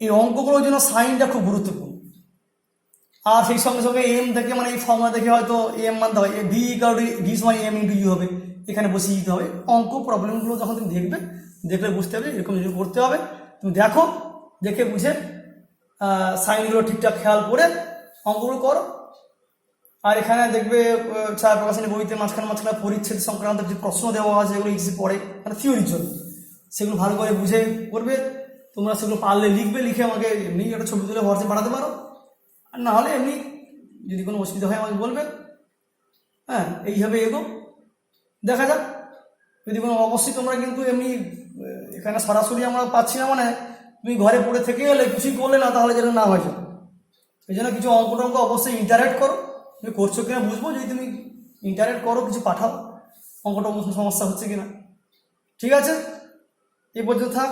এই অঙ্কগুলোর জন্য সাইনটা খুব গুরুত্বপূর্ণ। আর সেই সঙ্গে সঙ্গে এম থেকে মানে এই ফর্মুলা দেখে হয়তো এম মানতে হয়, ভি ভি সমান এম ইন্টু ইউ হবে, এখানে বসিয়ে দিতে হবে। অঙ্ক প্রবলেমগুলো যখন তুমি দেখলে বুঝতে হবে এরকম জিনিস করতে হবে। তুমি দেখো, দেখে বুঝে সাইনগুলো ঠিকঠাক খেয়াল করে অঙ্কগুলো করো। আর এখানে দেখবে ছায়া প্রকাশনী বইতে মাঝখানে পরিচ্ছেদ সংক্রান্ত যে প্রশ্ন দেওয়া আছে এগুলো ইজি পড়ে, মানে থিওরির জন্য, সেগুলো ভালো করে বুঝে করবে। তোমরা সেগুলো পারলে লিখবে, লিখে আমাকে এমনি একটা ছবি তুলে হোয়াটসঅ্যাপে পাঠাতে পারো, আর না হলে এমনি যদি কোনো অসুবিধা হয় আমাকে বলবে। হ্যাঁ এইভাবে এগো, দেখা যাক। যদি কোনো অবশ্যই তোমরা কিন্তু এমনি এখানে সরাসরি আমরা পাচ্ছি না, মানে তুমি ঘরে পড়ে থেকে গেলে কিছুই করলে না, তাহলে যেন না হয়ে যায়। এই জন্য কিছু অঙ্ক টঙ্ক অবশ্যই ইন্টারেক্ট করো, তুমি করছো কিনা বুঝবো যদি তুমি ইন্টারেক্ট করো, কিছু পাঠাও অঙ্ক টঙ্ক সমস্যা হচ্ছে কিনা। ঠিক আছে, এই পর্যন্ত থাক।